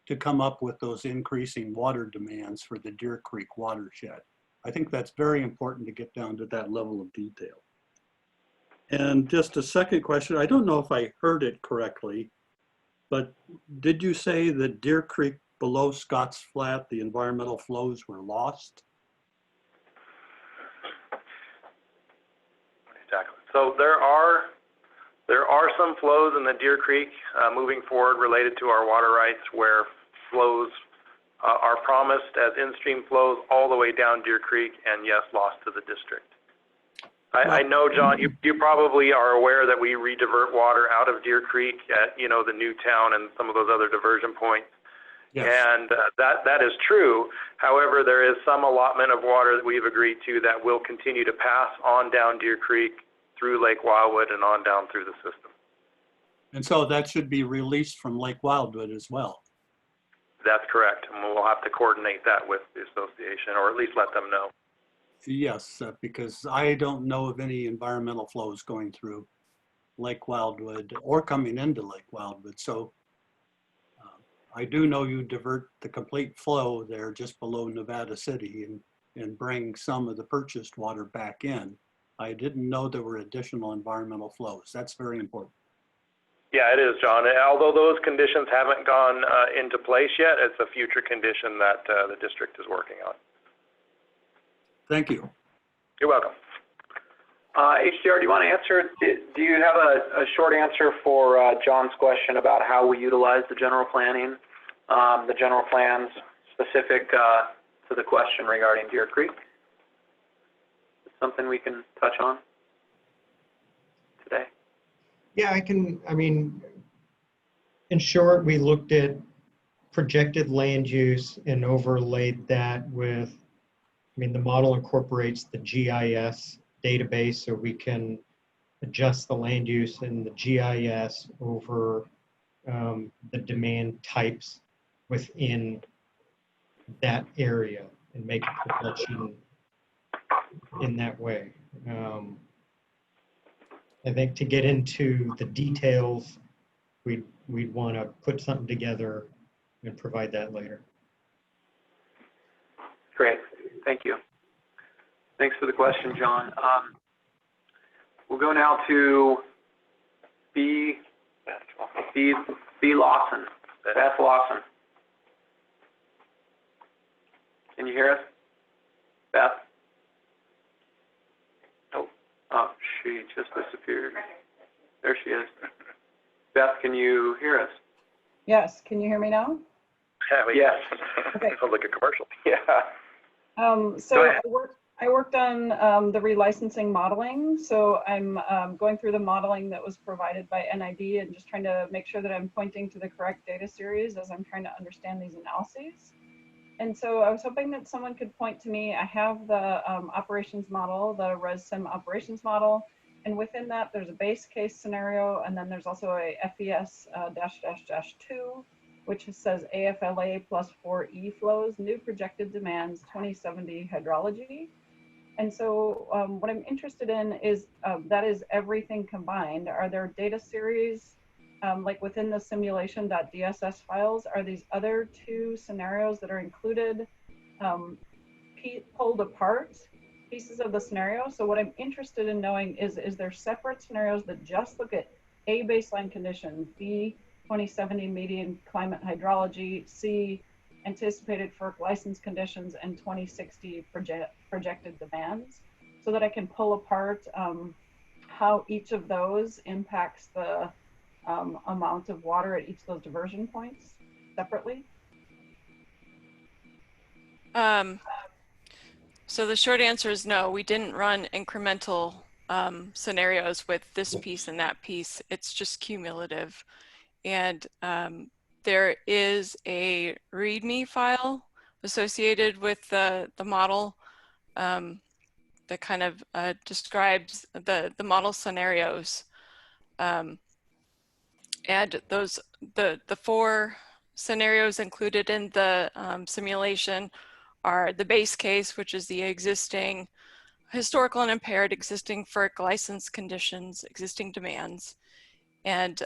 to come up with those increasing water demands for the Deer Creek watershed. I think that's very important to get down to that level of detail. And just a second question, I don't know if I heard it correctly, but did you say that Deer Creek below Scotts Flat, the environmental flows were lost? Exactly. So there are some flows in the Deer Creek moving forward related to our water rights where flows are promised as in-stream flows all the way down Deer Creek and yes, lost to the district. I know, John, you probably are aware that we redivert water out of Deer Creek at, you know, the new town and some of those other diversion points. Yes. And that is true. However, there is some allotment of water that we've agreed to that will continue to pass on down Deer Creek through Lake Wildwood and on down through the system. And so that should be released from Lake Wildwood as well. That's correct. And we'll have to coordinate that with the association, or at least let them know. Yes, because I don't know of any environmental flows going through Lake Wildwood or coming into Lake Wildwood. So I do know you divert the complete flow there just below Nevada City and bring some of the purchased water back in. I didn't know there were additional environmental flows. That's very important. Yeah, it is, John. Although those conditions haven't gone into place yet, it's a future condition that the district is working on. Thank you. You're welcome. HDR, do you want to answer? Do you have a short answer for John's question about how we utilize the general planning, the general plans specific to the question regarding Deer Creek? Is something we can touch on today? Yeah, I mean, in short, we looked at projected land use and overlaid that with, I mean, the model incorporates the GIS database, so we can adjust the land use in the GIS over the demand types within that area and make a projection in that way. I think to get into the details, we'd want to put something together and provide that later. Great, thank you. Thanks for the question, John. We'll go now to B. Lawson, Beth Lawson. Can you hear us, Beth? Oh, she just disappeared. There she is. Beth, can you hear us? Yes, can you hear me now? Yes. Okay. Sounds like a commercial. Yeah. So I worked on the relicensing modeling. So I'm going through the modeling that was provided by NID and just trying to make sure that I'm pointing to the correct data series as I'm trying to understand these analyses. And so I was hoping that someone could point to me. I have the operations model, the ResSim operations model, and within that there's a base case scenario, and then there's also a FES --2, which says AFLA plus 4E flows, new projected demands, 2070 hydrology. And so what I'm interested in is that is everything combined. Are there data series like within the simulation.dss files, are these other two scenarios that are included pulled apart pieces of the scenario? So what I'm interested in knowing is there separate scenarios that just look at A, baseline condition, B, 2070 median climate hydrology, C, anticipated FERC license conditions, and 2060 projected demands, so that I can pull apart how each of those impacts the amount of water at each of those diversion points separately? So the short answer is no, we didn't run incremental scenarios with this piece and that piece. It's just cumulative. And there is a README file associated with the model that kind of describes the model scenarios. And those the four scenarios included in the simulation are the base case, which is the existing historical and impaired, existing FERC license conditions, existing demands. And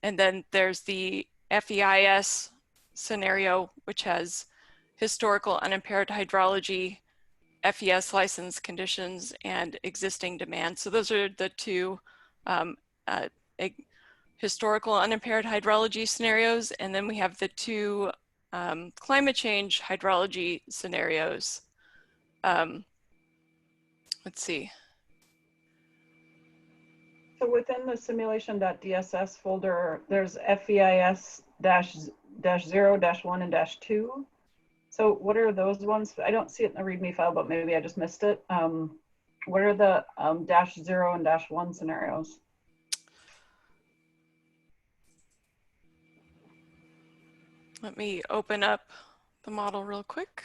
then there's the FEIS scenario, which has historical unimpaired hydrology, FES license conditions, and existing demands. So those are the two historical unimpaired hydrology scenarios. And then we have the two climate change hydrology scenarios. Let's see. So within the simulation.dss folder, there's FEIS-0-1 and -2. So what are those ones? I don't see it in the README file, but maybe I just missed it. What are the -0 and -1 scenarios? Let me open up the model real quick.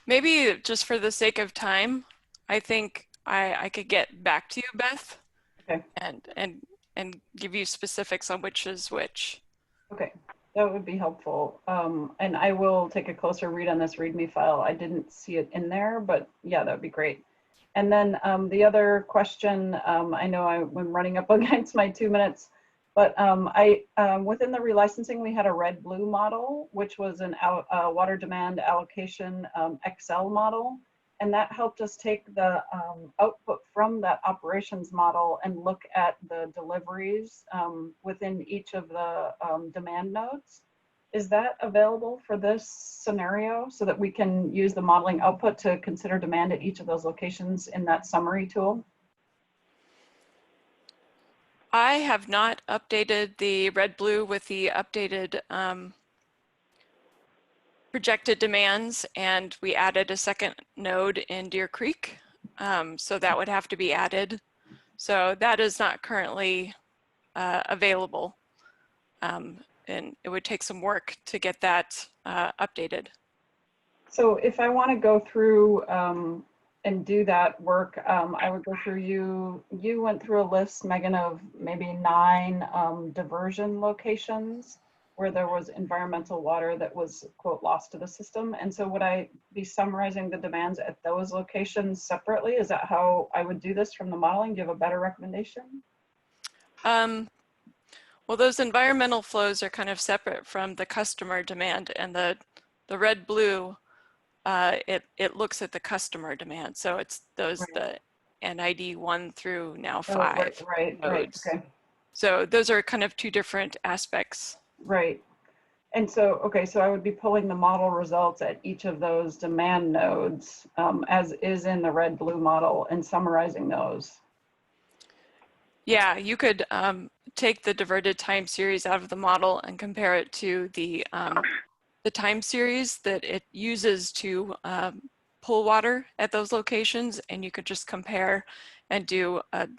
Maybe just for the sake of time, I think I could get back to you, Beth, Okay. and give you specifics on which is which. Okay, that would be helpful. And I will take a closer read on this README file. I didn't see it in there, but yeah, that would be great. And then the other question, I know I'm running up against my 2 minutes, but within the relicensing, we had a red-blue model, which was an water demand allocation Excel model. And that helped us take the output from that operations model and look at the deliveries within each of the demand nodes. Is that available for this scenario so that we can use the modeling output to consider demand at each of those locations in that summary tool? I have not updated the red-blue with the updated projected demands, and we added a second node in Deer Creek. So that would have to be added. So that is not currently available. And it would take some work to get that updated. So if I want to go through and do that work, I would go through you went through a list, Megan, of maybe 9 diversion locations where there was environmental water that was, quote, lost to the system. And so would I be summarizing the demands at those locations separately? Is that how I would do this from the modeling? Do you have a better recommendation? Well, those environmental flows are kind of separate from the customer demand, and the red-blue, it looks at the customer demand. So it's those, right. the NID 1 through now 5 right, nodes. Okay. So those are kind of two different aspects. Right. And so, okay, so I would be pulling the model results at each of those demand nodes as is in the red-blue model and summarizing those. Yeah, you could take the diverted time series out of the model and compare it to the time series that it uses to pull water at those locations, and you could just compare and do a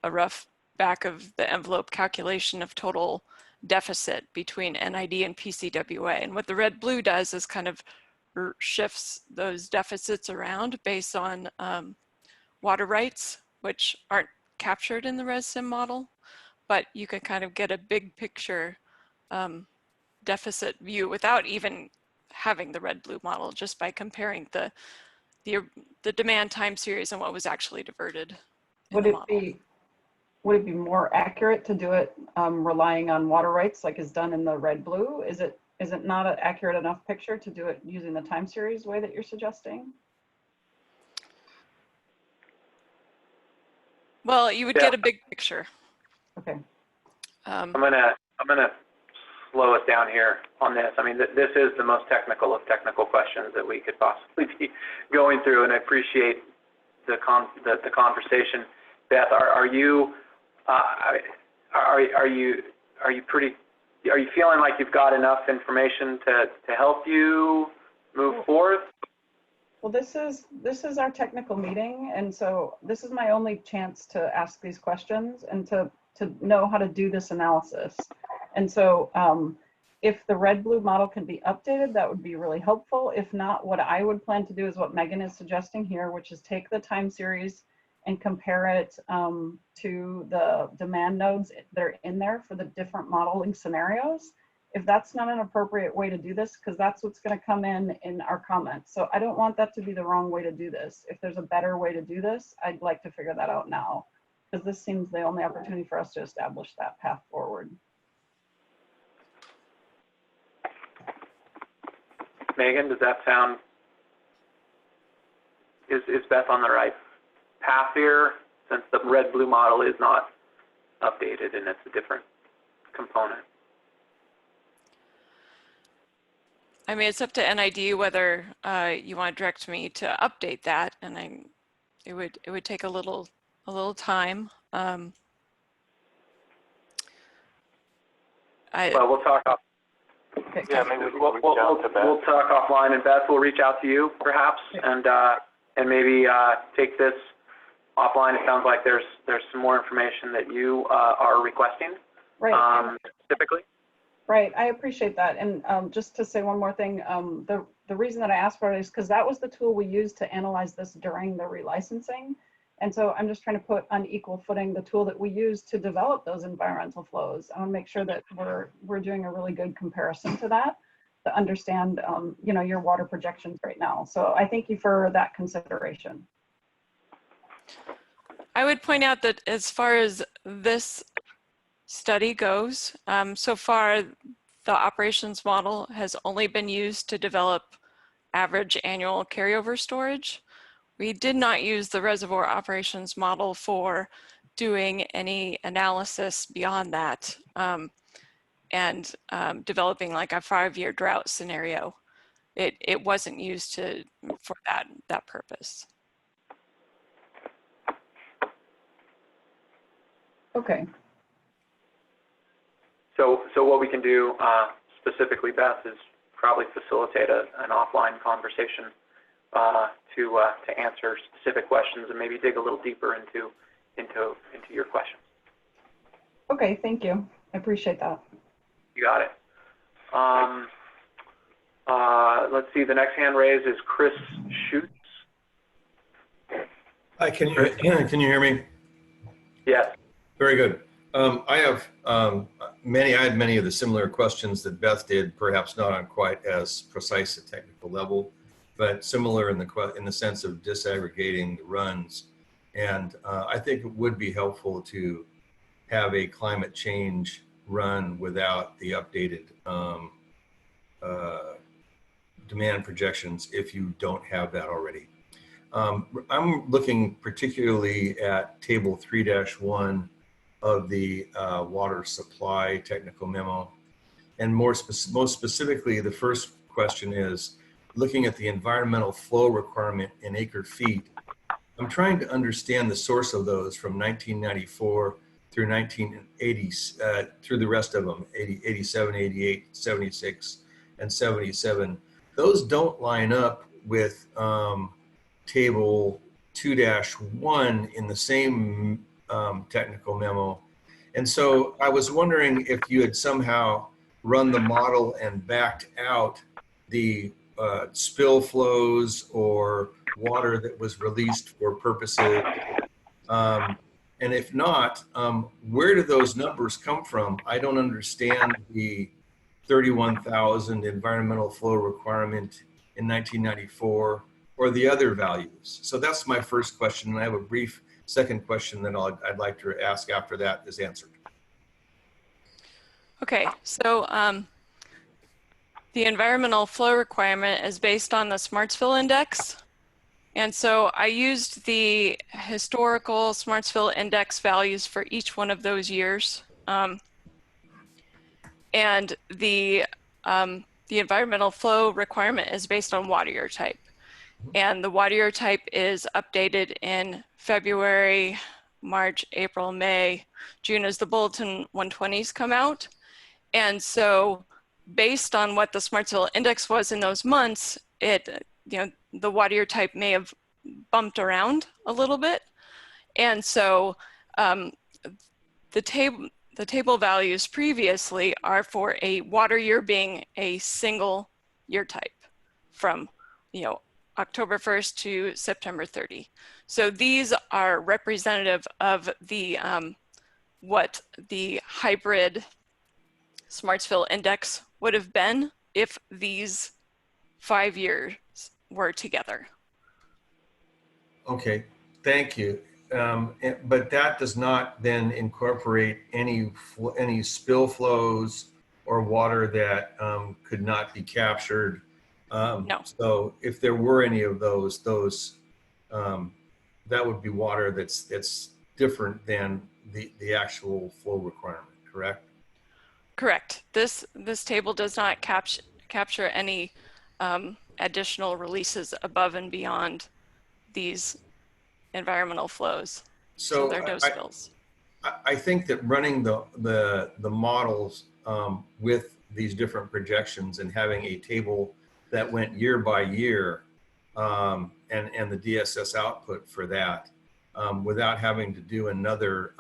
rough back of the envelope calculation of total deficit between NID and PCWA. And what the red-blue does is kind of shifts those deficits around based on water rights, which aren't captured in the ResSim model, but you can kind of get a big picture deficit view without even having the red-blue model, just by comparing the demand time series and what was actually diverted in the model. Would it be more accurate to do it relying on water rights like is done in the red-blue? Is it not an accurate enough picture to do it using the time series way that you're suggesting? Well, you would get a big picture. Okay. I'm gonna slow us down here on this. I mean, this is the most technical of technical questions that we could possibly be going through, and I appreciate the conversation. Beth, are you feeling like you've got enough information to help you move forward? Well, this is our technical meeting, and so this is my only chance to ask these questions and to to know how to do this analysis. And so if the red-blue model can be updated, that would be really helpful. If not, what I would plan to do is what Megan is suggesting here, which is take the time series and compare it to the demand nodes that are in there for the different modeling scenarios. If that's not an appropriate way to do this, because that's what's going to come in our comments. So I don't want that to be the wrong way to do this. If there's a better way to do this, I'd like to figure that out now, because this seems the only opportunity for us to establish that path forward. Megan, does that sound, is Beth on the right path here, since the red-blue model is not updated and it's a different component? I mean, it's up to NID whether you want to direct me to update that, and it would take a little time. Well, we'll talk off. Okay. Yeah, maybe We'll talk offline, and Beth will reach out to you perhaps, and maybe take this offline. It sounds like there's some more information that you are requesting. Right. Typically. Right, I appreciate that. And just to say one more thing, the reason that I asked for it is because that was the tool we used to analyze this during the relicensing. And so I'm just trying to put on equal footing the tool that we use to develop those environmental flows. I want to make sure that we're doing a really good comparison to that, to understand you know, your water projections right now. So I thank you for that consideration. I would point out that as far as this study goes, so far the operations model has only been used to develop average annual carryover storage. We did not use the reservoir operations model for doing any analysis beyond that, and developing like a 5-year drought scenario. It wasn't used for that purpose. Okay. So what we can do specifically, Beth, is probably facilitate an offline conversation to answer specific questions and maybe dig a little deeper into your questions. Okay, thank you. I appreciate that. You got it. Let's see, the next hand raised is Chris Schutz. Hi, can you hear me? Yes. Very good. I have I had many of the similar questions that Beth did, perhaps not on quite as precise a technical level, but similar in the sense of disaggregating the runs. And I think it would be helpful to have a climate change run without the updated demand projections if you don't have that already. I'm looking particularly at table 3-1 of the water supply technical memo. And most specifically, the first question is looking at the environmental flow requirement in acre feet. I'm trying to understand the source of those from 1994 through 1980, through the rest of them, 87, 88, 76, and 77. Those don't line up with table 2-1 in the same technical memo. And so I was wondering if you had somehow run the model and backed out the spill flows or water that was released for purposes. And if not, where do those numbers come from? I don't understand the 31,000 environmental flow requirement in 1994 or the other values. So that's my first question. And I have a brief second question that I'd like to ask after that is answered. Okay, so the environmental flow requirement is based on the Smartsville Index. And so I used the historical Smartsville Index values for each one of those years. And the environmental flow requirement is based on water year type. And the water year type is updated in February, March, April, May, June as the Bulletin 120s come out. And so based on what the Smartsville Index was in those months, the water year type may have bumped around a little bit. And so the table values previously are for a water year being a single year type from, October 1st to September 30. So these are representative of the what the hybrid Smartsville index would have been if these 5 years were together. Okay, thank you. But that does not then incorporate any spill flows or water that could not be captured. No. So if there were any of those, that would be water that's different than the actual flow requirement, correct? Correct. This table does not capture any additional releases above and beyond these environmental flows. So they're no spills. I think that running the models with these different projections and having a table that went year by year and the DSS output for that without having to do another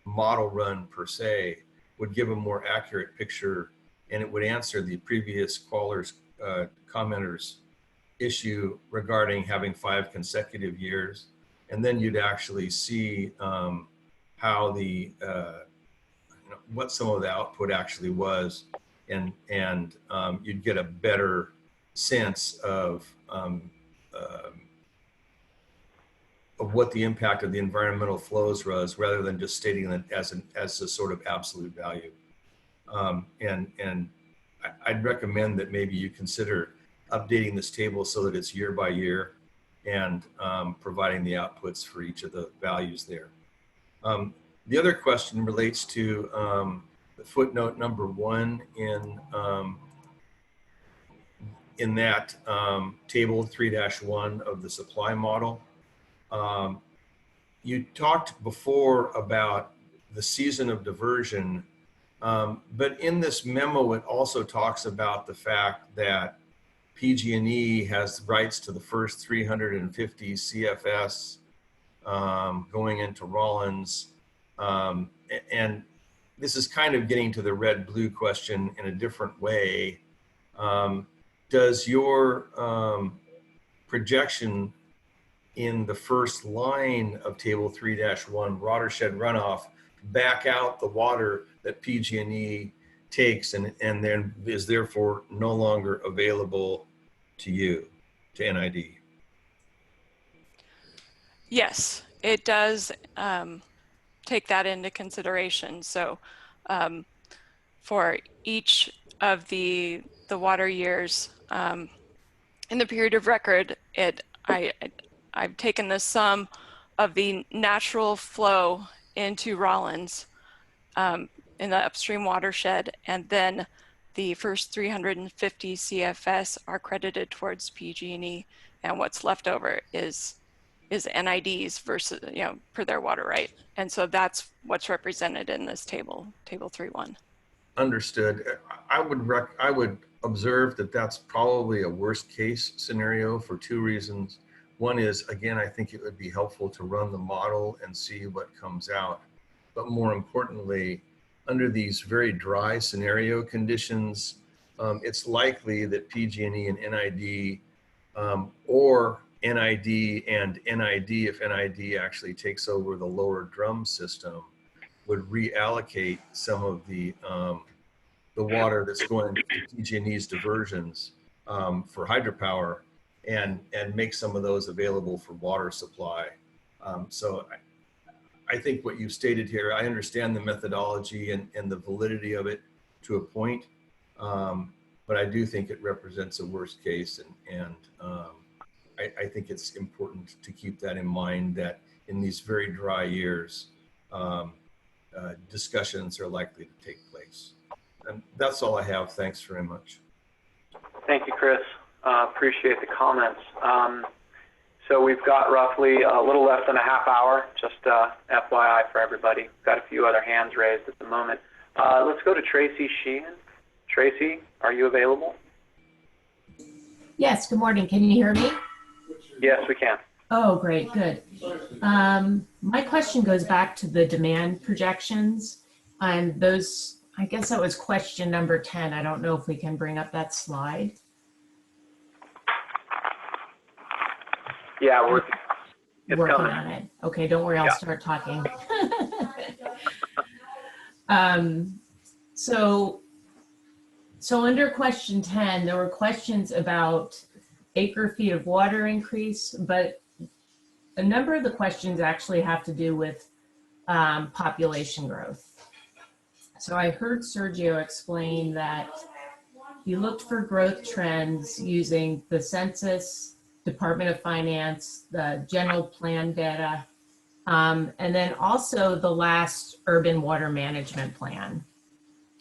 model run per se would give a more accurate picture, and it would answer the previous commenter's issue regarding having 5 consecutive years. And then you'd actually see how what some of the output actually was, and you'd get a better sense of what the impact of the environmental flows was, rather than just stating it as a sort of absolute value. And I'd recommend that maybe you consider updating this table so that it's year by year and providing the outputs for each of the values there. The other question relates to the footnote number 1 in that table 3-1 of the supply model. You talked before about the season of diversion, but in this memo, it also talks about the fact that PG&E has rights to the first 350 CFS going into Rawlins. And this is kind of getting to the red-blue question in a different way. Does your projection in the first line of table 3-1, watershed runoff, back out the water that PG&E takes and then is therefore no longer available to you, to NID? Yes, it does take that into consideration. So for each of the water years in the period of record, I've taken the sum of the natural flow into Rawlins in the upstream watershed, and then the first 350 CFS are credited towards PG&E, and what's left over is NID's versus, per their water right. And so that's what's represented in this table 3-1. Understood. I would observe that that's probably a worst case scenario for 2 reasons. One is, again, I think it would be helpful to run the model and see what comes out. But more importantly, under these very dry scenario conditions, it's likely that PG&E and NID, or NID and NID, if NID actually takes over the lower drum system, would reallocate some of the water that's going to PG&E's diversions for hydropower and make some of those available for water supply. So I think what you've stated here, I understand the methodology and the validity of it to a point, but I do think it represents a worst case, and I think it's important to keep that in mind, that in these very dry years, discussions are likely to take place. And that's all I have. Thanks very much. Thank you, Chris. Appreciate the comments. So we've got roughly a little less than a half hour, just FYI for everybody. We've got a few other hands raised at the moment. Let's go to Tracy Sheehan. Tracy, are you available? Yes, good morning. Can you hear me? Yes, we can. Oh, great, good. My question goes back to the demand projections and those, I guess that was question number 10. I don't know if we can bring up that slide. Yeah, it's Working coming. on it. Okay, don't worry, I'll Yeah. start talking. So under question 10, there were questions about acre feet of water increase, but a number of the questions actually have to do with population growth. So I heard Sergio explain that he looked for growth trends using the census, Department of Finance, the general plan data, and then also the last urban water management plan.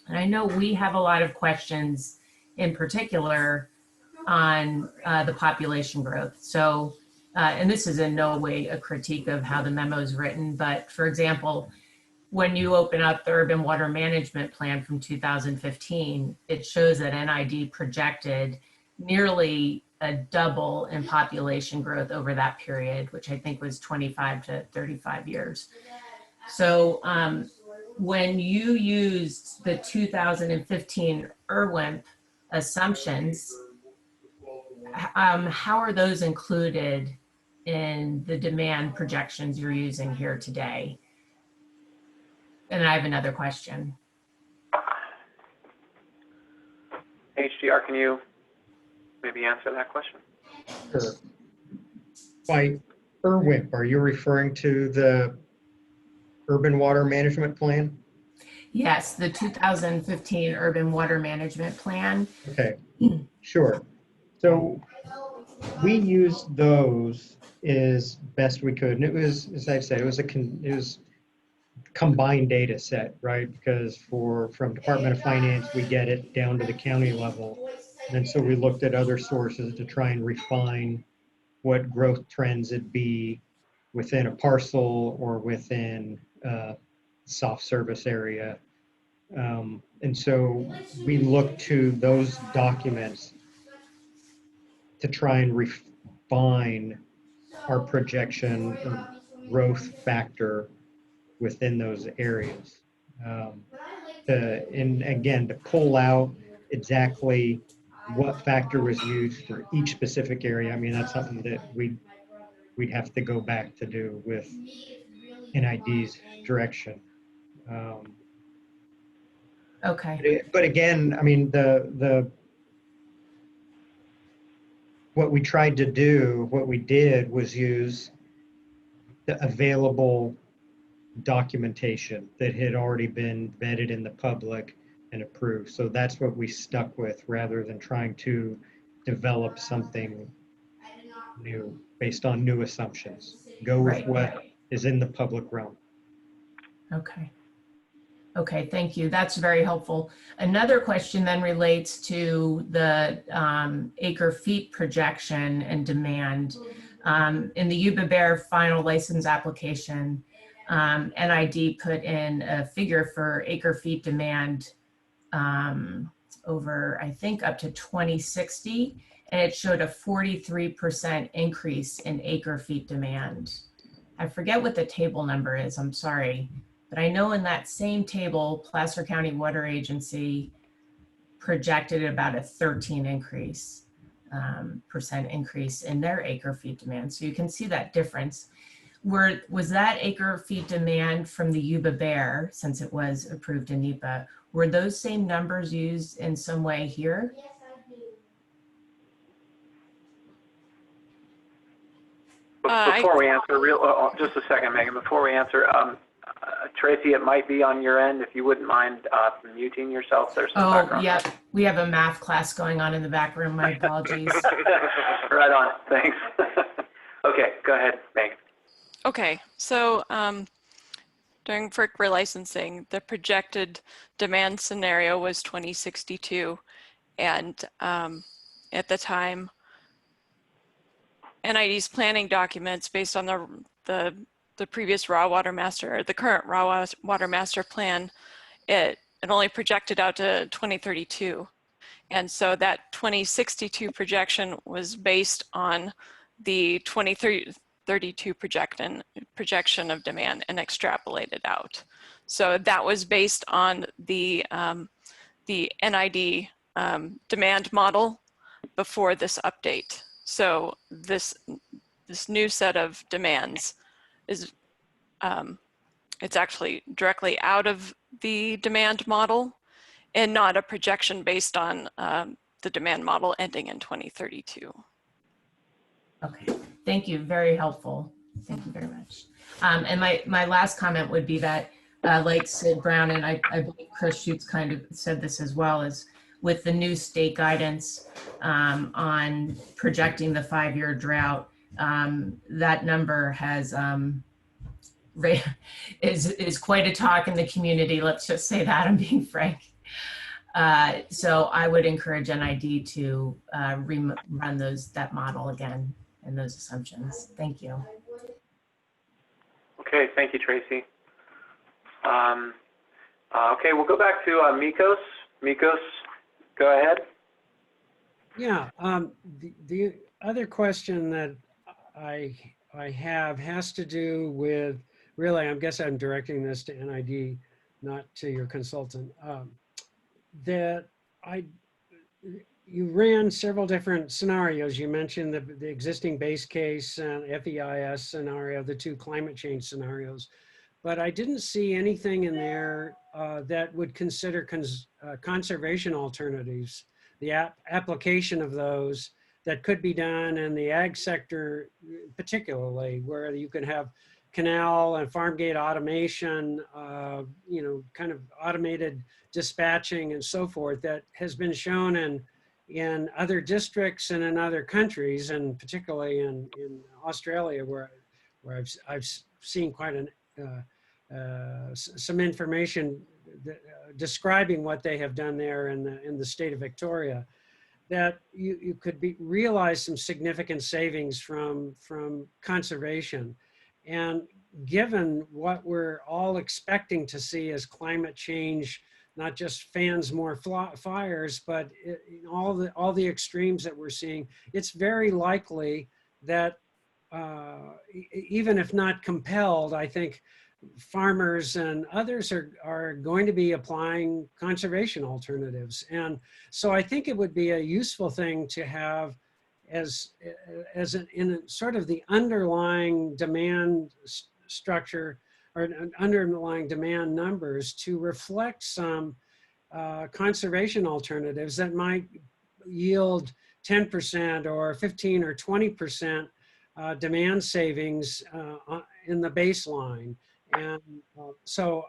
And I know we have a lot of questions in particular on the population growth. So, and this is in no way a critique of how the memo is written, but for example, when you open up the urban water management plan from 2015, it shows that NID projected nearly a double in population growth over that period, which I think was 25 to 35 years. So when you used the 2015 IRWIMP assumptions, how are those included in the demand projections you're using here today? And I have another question. HDR, can you maybe answer that question? Sure. By IRWIMP, are you referring to the Urban Water Management Plan? Yes, the 2015 Urban Water Management Plan. Okay, sure. So we used those as best we could, and it was, as I said, it was combined data set, right? Because from Department of Finance, we get it down to the county level. And so we looked at other sources to try and refine what growth trends it'd be within a parcel or within a soft service area. And so we looked to those documents to try and refine our projection or growth factor within those areas. And again, to pull out exactly what factor was used for each specific area, I mean, that's something that we'd have to go back to do with NID's direction. Okay. But again, I mean, what we tried to do, what we did was use the available documentation that had already been vetted in the public and approved. So that's what we stuck with rather than trying to develop something new based on new assumptions. Go with what is in the public realm. Okay. Okay, thank you. That's very helpful. Another question then relates to the acre feet projection and demand. In the Yuba Bear final license application, NID put in a figure for acre feet demand over, I think, up to 2060, and it showed a 43% increase in acre feet demand. I forget what the table number is, I'm sorry. But I know in that same table, Placer County Water Agency projected about a 13% increase in their acre feet demand. So you can see that difference. Was that acre feet demand from the Yuba Bear, since it was approved in NEPA, were those same numbers used in some way here? Before we answer, just a second, Megan, before we answer, Tracy, it might be on your end. If you wouldn't mind muting yourself, there's some background. Yep. We have a math class going on in the back room. My apologies. Right on. Thanks. Okay, go ahead, Megan. Okay, so during FERC relicensing, the projected demand scenario was 2062. And at the time, NID's planning documents based on the previous raw water master, or the current raw water master plan, it only projected out to 2032. And so that 2062 projection was based on the 2030 2032 projection of demand and extrapolated out. So that was based on the NID demand model before this update. So this new set of demands is it's actually directly out of the demand model and not a projection based on the demand model ending in 2032. Okay, thank you, very helpful. Thank you very much. And my last comment would be that, like Sid Brown, and I believe Chris Schutz kind of said this as well, is with the new state guidance on projecting the 5-year drought, that number has is quite a talk in the community. Let's just say that, I'm being frank. So I would encourage NID to run that model again and those assumptions. Thank you. Okay, thank you, Tracy. Okay, we'll go back to Mikos. Mikos, go ahead. Yeah, the other question that I have has to do with, really, I guess I'm directing this to NID, not to your consultant, that you ran several different scenarios. You mentioned the existing base case and FEIS scenario, the 2 climate change scenarios, but I didn't see anything in there that would consider conservation alternatives, the application of those that could be done in the ag sector, particularly where you can have canal and farm gate automation, you know, kind of automated dispatching and so forth, that has been shown in other districts and in other countries, and particularly in Australia, where I've seen quite some information describing what they have done there in the state of Victoria, that you could realize some significant savings from conservation. And given what we're all expecting to see as climate change not just fans more fires, but all the extremes that we're seeing, it's very likely that even if not compelled, I think farmers and others are going to be applying conservation alternatives. And so I think it would be a useful thing to have in sort of the underlying demand structure or underlying demand numbers to reflect some conservation alternatives that might yield 10% or 15 or 20% demand savings in the baseline. And so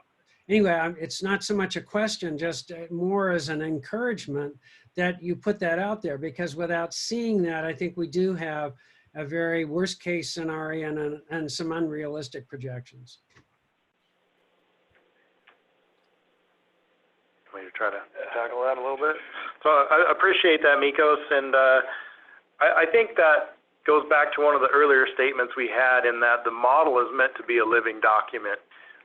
anyway, it's not so much a question, just more as an encouragement that you put that out there, because without seeing that, I think we do have a very worst case scenario and some unrealistic projections. Want me to try to tackle that a little bit? So I appreciate that, Mikos, and I think that goes back to one of the earlier statements we had, in that the model is meant to be a living document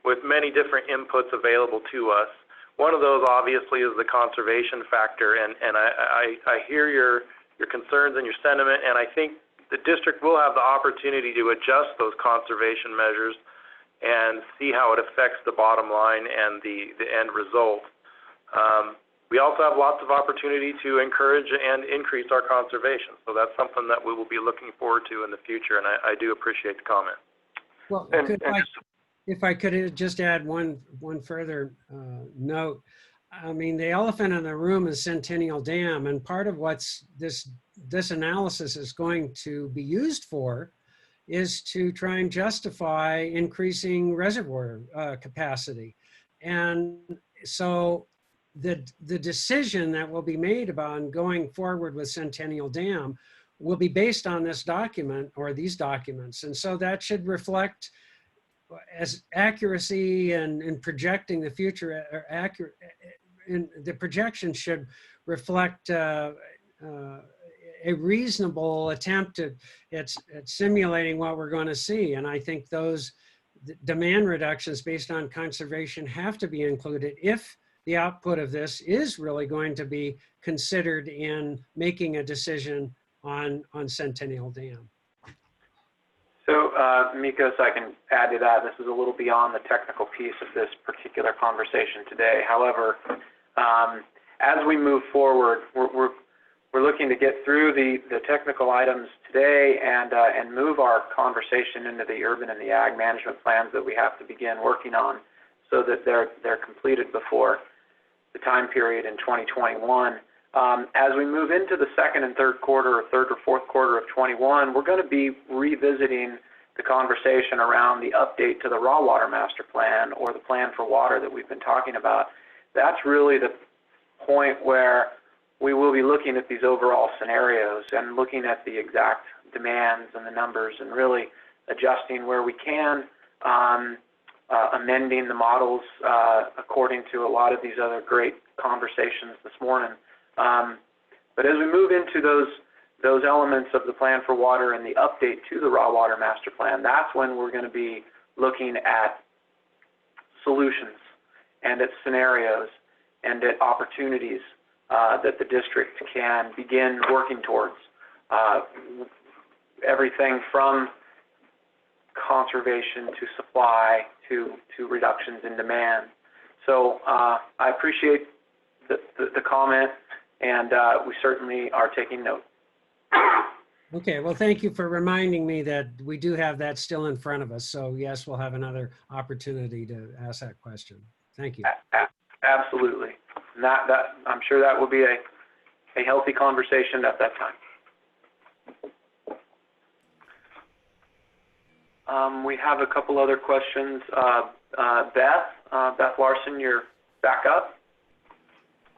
with many different inputs available to us. One of those obviously is the conservation factor, and I hear your concerns and your sentiment, and I think the district will have the opportunity to adjust those conservation measures and see how it affects the bottom line and the end result. We also have lots of opportunity to encourage and increase our conservation. So that's something that we will be looking forward to in the future, and I do appreciate the comment. Well, if I could just add one further note. I mean, the elephant in the room is Centennial Dam, and part of what's this analysis is going to be used for is to try and justify increasing reservoir capacity. And so the decision that will be made about going forward with Centennial Dam will be based on this document or these documents. And so that should reflect as accuracy and projecting the future, or accurate, and the projection should reflect a reasonable attempt at simulating what we're going to see. And I think those demand reductions based on conservation have to be included if the output of this is really going to be considered in making a decision on Centennial Dam. So Mikos, I can add to that. This is a little beyond the technical piece of this particular conversation today. However, as we move forward, we're looking to get through the technical items today and move our conversation into the urban and the ag management plans that we have to begin working on, so that they're completed before the time period in 2021. As we move into the second and third quarter, or third or fourth quarter of 21, we're going to be revisiting the conversation around the update to the raw water master plan, or the plan for water that we've been talking about. That's really the point where we will be looking at these overall scenarios and looking at the exact demands and the numbers, and really adjusting where we can, amending the models according to a lot of these other great conversations this morning. But as we move into those elements of the plan for water and the update to the raw water master plan, that's when we're going to be looking at solutions and at scenarios and at opportunities that the district can begin working towards. Everything from conservation to supply to reductions in demand. So I appreciate the comment, and we certainly are taking note. Okay, well, thank you for reminding me that we do have that still in front of us. So yes, we'll have another opportunity to ask that question. Thank you. Absolutely. And that I'm sure that will be a healthy conversation at that time. We have a couple other questions. Beth Larson, you're back up.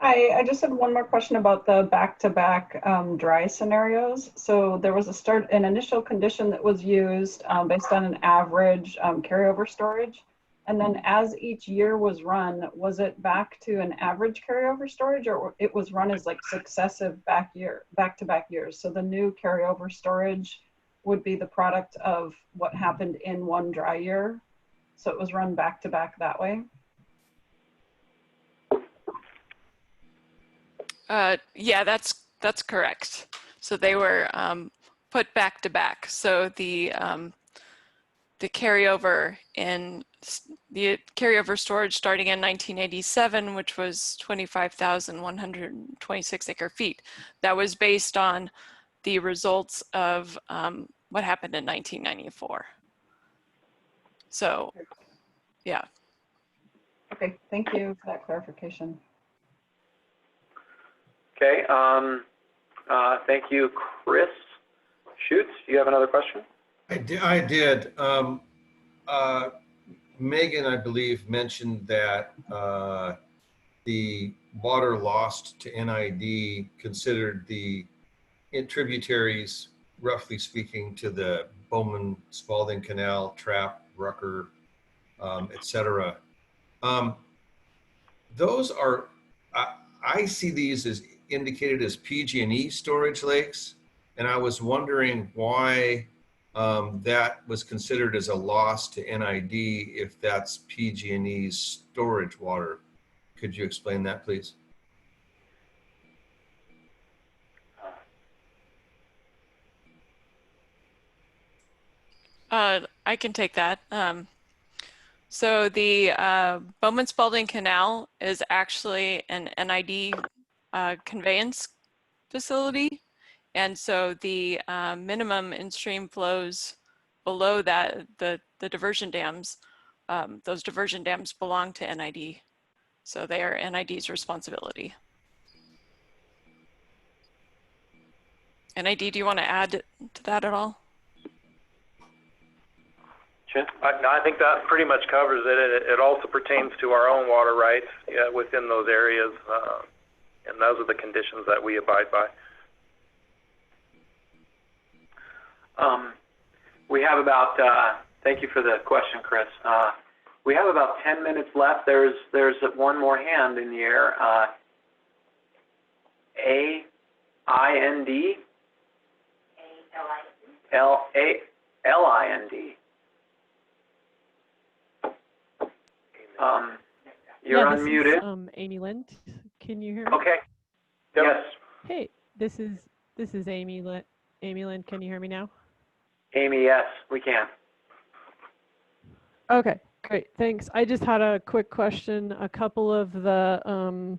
I just had one more question about the back-to-back dry scenarios. So there was an initial condition that was used based on an average carryover storage. And then as each year was run, was it back to an average carryover storage, or it was run as like successive back-to-back years? So the new carryover storage would be the product of what happened in one dry year. So it was run back-to-back that way? Yeah, that's correct. So they were put back to back. So the carryover storage starting in 1987, which was 25,126 acre feet, that was based on the results of what happened in 1994. So, yeah. Okay, thank you for that clarification. Okay, thank you, Chris Schutz. Do you have another question? I did. Megan, I believe, mentioned that the water lost to NID considered the tributaries, roughly speaking, to the Bowman-Spalding Canal, Trap, Rucker, etc. Those are, I see these as indicated as PG&E storage lakes, and I was wondering why that was considered as a loss to NID if that's PG&E's storage water. Could you explain that, please? I can take that. So the Bowman-Spalding Canal is actually an NID conveyance facility. And so the minimum in-stream flows below that, the diversion dams, those diversion dams belong to NID. So they are NID's responsibility. NID, do you want to add to that at all? I think that pretty much covers it. It also pertains to our own water rights within those areas, and those are the conditions that we abide by. We have about, thank you for the question, Chris. We have about 10 minutes left. There's one more hand in the air. A-I-N-D? L-I-N-D. You're unmuted. This is, Amy Lind. Can you hear me? Okay. Yep. Yes. Hey, this is Amy Lind. Amy Lind, can you hear me now? Amy, yes, we can. Okay, great, thanks. I just had a quick question. A couple of the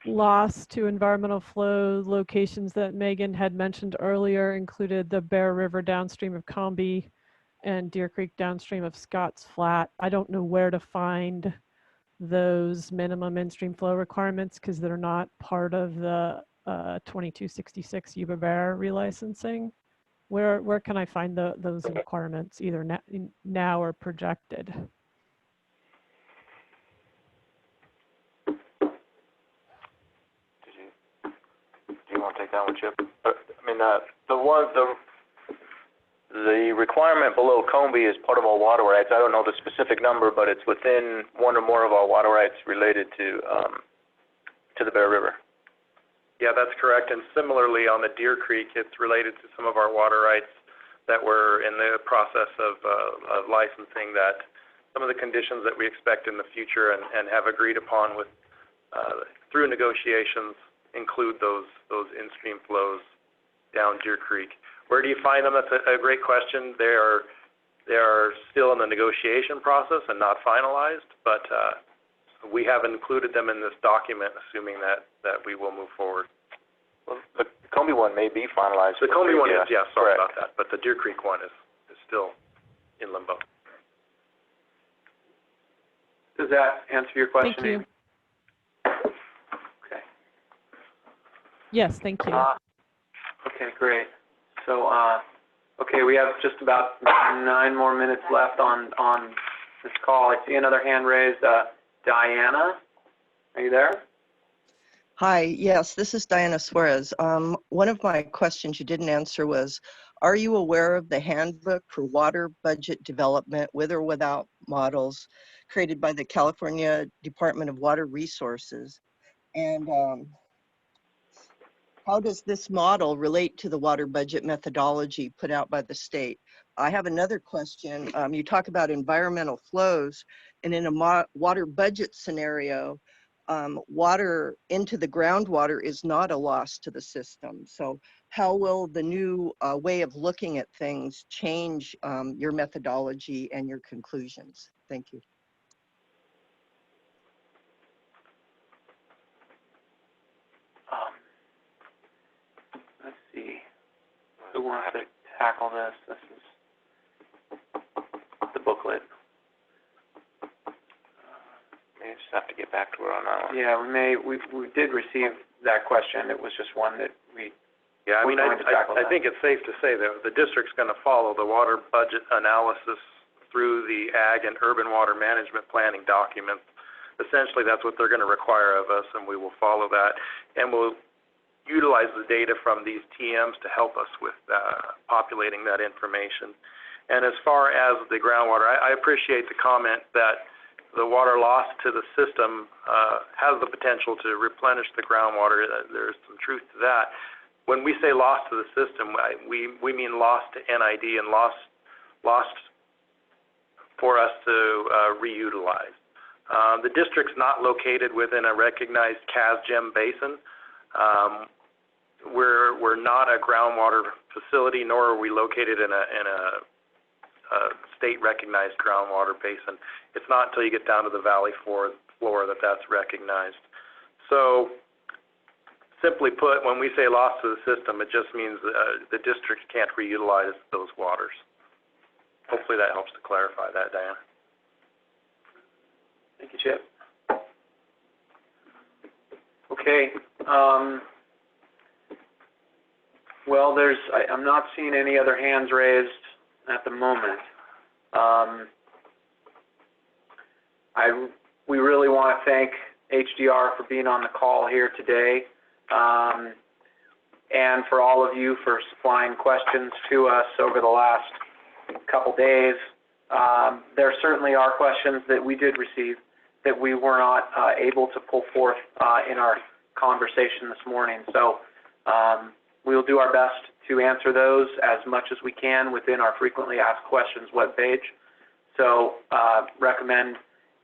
loss to environmental flow locations that Megan had mentioned earlier included the Bear River downstream of Comby and Deer Creek downstream of Scotts Flat. I don't know where to find those minimum in-stream flow requirements because they're not part of the 2266 Yuba Bear relicensing. Where can I find those requirements, either now or projected? Do you want to take that one, Chip? I mean, the requirement below Comby is part of our water rights. I don't know the specific number, but it's within one or more of our water rights related to the Bear River. Yeah, that's correct. And similarly, on the Deer Creek, it's related to some of our water rights that we're in the process of licensing, that some of the conditions that we expect in the future and have agreed upon with through negotiations include those in-stream flows down Deer Creek. Where do you find them? That's a great question. They are still in the negotiation process and not finalized, but we have included them in this document, assuming that we will move forward. Well, the Comby one may be finalized. The Comby one is, yeah, sorry correct. about that, but the Deer Creek one is still in limbo. Does that answer your question? Thank you. Amy? Okay. Yes, thank you. Okay, great. So, okay, we have just about 9 more minutes left on this call. I see another hand raised. Diana, are you there? Hi, yes, this is Diana Suarez. One of my questions you didn't answer was, are you aware of the handbook for water budget development with or without models created by the California Department of Water Resources? And how does this model relate to the water budget methodology put out by the state? I have another question. You talk about environmental flows, and in a water budget scenario, water into the groundwater is not a loss to the system. So how will the new way of looking at things change your methodology and your conclusions? Thank you. Let's see. Who wants to tackle this? This is the booklet. Maybe just have to get back to her on that one. Yeah, we did receive that question. It was just one that we. Yeah, I mean, I think it's safe to say that the district's going to follow the water budget analysis through the ag and urban water management planning documents. Essentially, that's what they're going to require of us, and we will follow that. And we'll utilize the data from these TMs to help us with populating that information. And as far as the groundwater, I appreciate the comment that the water lost to the system has the potential to replenish the groundwater. There's some truth to that. When we say lost to the system, we mean lost to NID and lost for us to reutilize. The district's not located within a recognized CASGEM basin. We're not a groundwater facility, nor are we located in a state-recognized groundwater basin. It's not until you get down to the valley floor that that's recognized. So, simply put, when we say loss to the system, it just means the district can't reutilize those waters. Hopefully that helps to clarify that, Diana. Thank you, Chip. Okay. Well, I'm not seeing any other hands raised at the moment. We really want to thank HDR for being on the call here today, and for all of you for supplying questions to us over the last couple days. There certainly are questions that we did receive that we were not able to pull forth in our conversation this morning. So we'll do our best to answer those as much as we can within our frequently asked questions webpage. So recommend,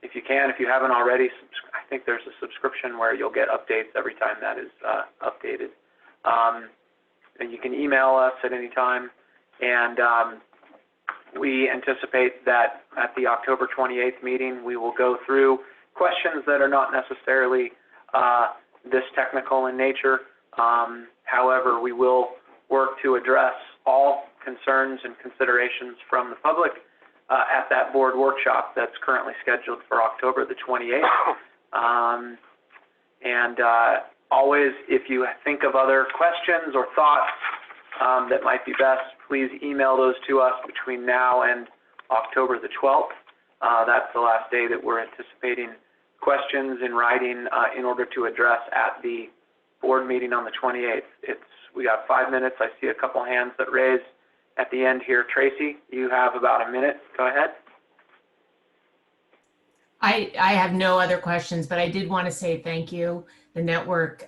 if you can, if you haven't already, I think there's a subscription where you'll get updates every time that is updated. And you can email us at any time. And we anticipate that at the October 28th meeting, we will go through questions that are not necessarily this technical in nature. However, we will work to address all concerns and considerations from the public at that board workshop that's currently scheduled for October the 28th. Always, if you think of other questions or thoughts that might be best, please email those to us between now and October the 12th. That's the last day that we're anticipating questions in writing in order to address at the board meeting on the 28th. We got 5 minutes. I see a couple hands that raised at the end here. Tracy, you have about a minute. Go ahead. I have no other questions, but I did want to say thank you. The network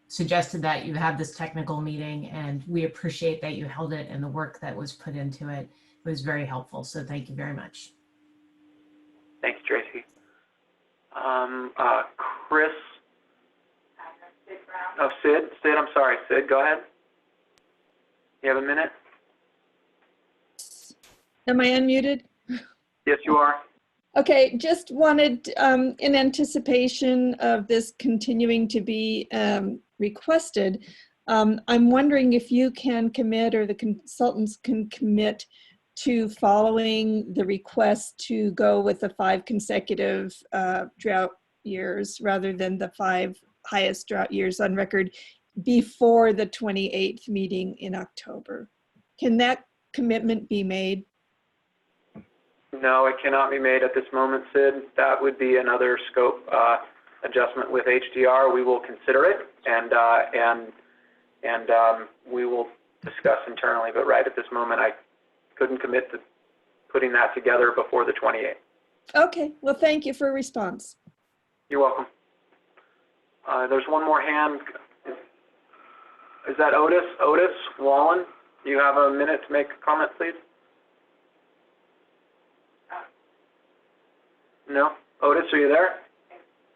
suggested that you have this technical meeting, and we appreciate that you held it and the work that was put into it. It was very helpful, so thank you very much. Thanks, Tracy. Chris? Oh, Sid, I'm sorry. Sid, go ahead. You have a minute? Am I unmuted? Yes, you are. Okay, just wanted, in anticipation of this continuing to be requested, I'm wondering if you can commit, or the consultants can commit, to following the request to go with the 5 consecutive drought years rather than the 5 highest drought years on record before the 28th meeting in October. Can that commitment be made? No, it cannot be made at this moment, Sid. That would be another scope adjustment with HDR. We will consider it, and we will discuss internally. But right at this moment, I couldn't commit to putting that together before the 28th. Okay, well, thank you for a response. You're welcome. There's one more hand. Is that Otis? Otis Wallen? You have a minute to make a comment, please? No? Otis, are you there?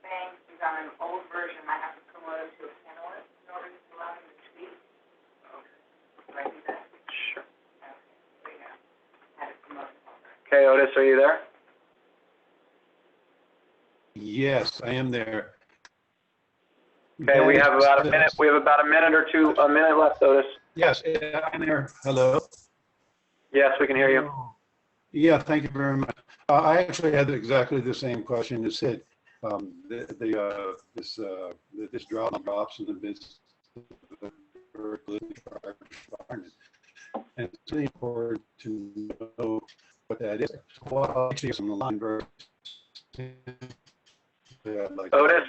Thanks. He's on an old version. I have to promote him to a panelist in order to allow him to speak. Okay. Do I do that? Sure. Okay. There you go. I had to promote him. Okay, Otis, are you there? Yes, I am there. Okay, we have about a minute. We have about a minute or two, a minute left, Otis. Yes, I'm there. Hello. Yes, we can hear you. Yeah, thank you very much. I actually had exactly the same question as Sid. This drought and drops in the midst of and it's really important to know what that is. Well, actually, it's on the line very. Otis,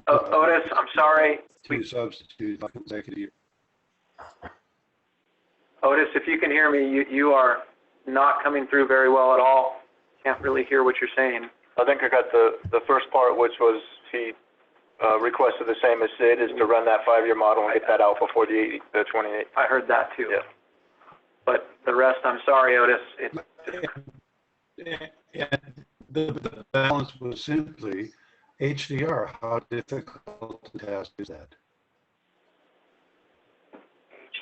Otis, I'm sorry. To substitute consecutive. Otis, if you can hear me, you are not coming through very well at all. Can't really hear what you're saying. I think I got the first part, which was he requested the same as Sid, is to run that 5-year model and get that out before the 28th. I heard that too. Yeah. But the rest, I'm sorry, Otis. And the balance was simply HDR. How difficult a task is that?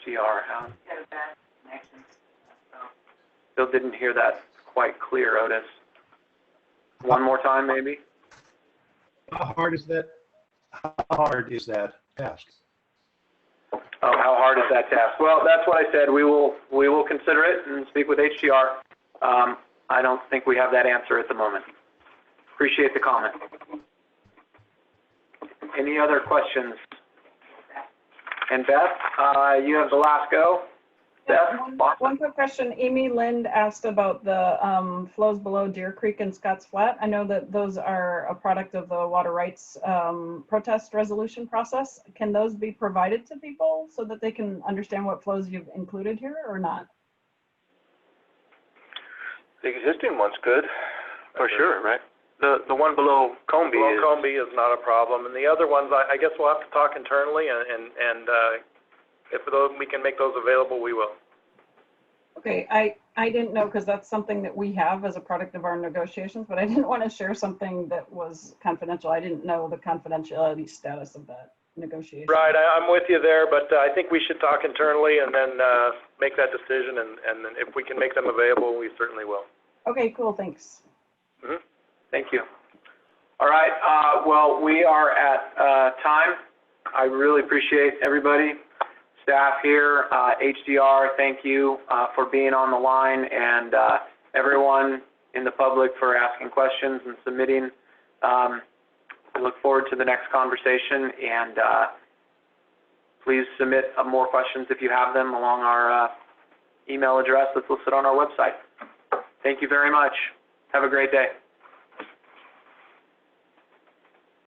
HDR, how? Still didn't hear that quite clear, Otis. One more time, maybe? How hard is that? How hard is that task? Oh, how hard is that task? Well, that's what I said. We will consider it and speak with HDR. I don't think we have that answer at the moment. Appreciate the comment. Any other questions? And Beth, you have the last go. Yeah, one quick question. Amy Lind asked about the flows below Deer Creek and Scotts Flat. I know that those are a product of the water rights protest resolution process. Can those be provided to people so that they can understand what flows you've included here or not? The existing one's good, for sure, right? The one below Combie is not a problem, and the other ones, I guess we'll have to talk internally, and if those, we can make those available, we will. Okay, I didn't know, because that's something that we have as a product of our negotiations, but I didn't want to share something that was confidential. I didn't know the confidentiality status of that. negotiation. Right, I'm with you there, but I think we should talk internally and then make that decision, and then if we can make them available, we certainly will. Okay, cool, thanks. Mhm. Thank you. All right, well, we are at time. I really appreciate everybody, staff here, HDR, thank you for being on the line, and everyone in the public for asking questions and submitting. I look forward to the next conversation, and please submit more questions if you have them along our email address that's listed on our website. Thank you very much. Have a great day.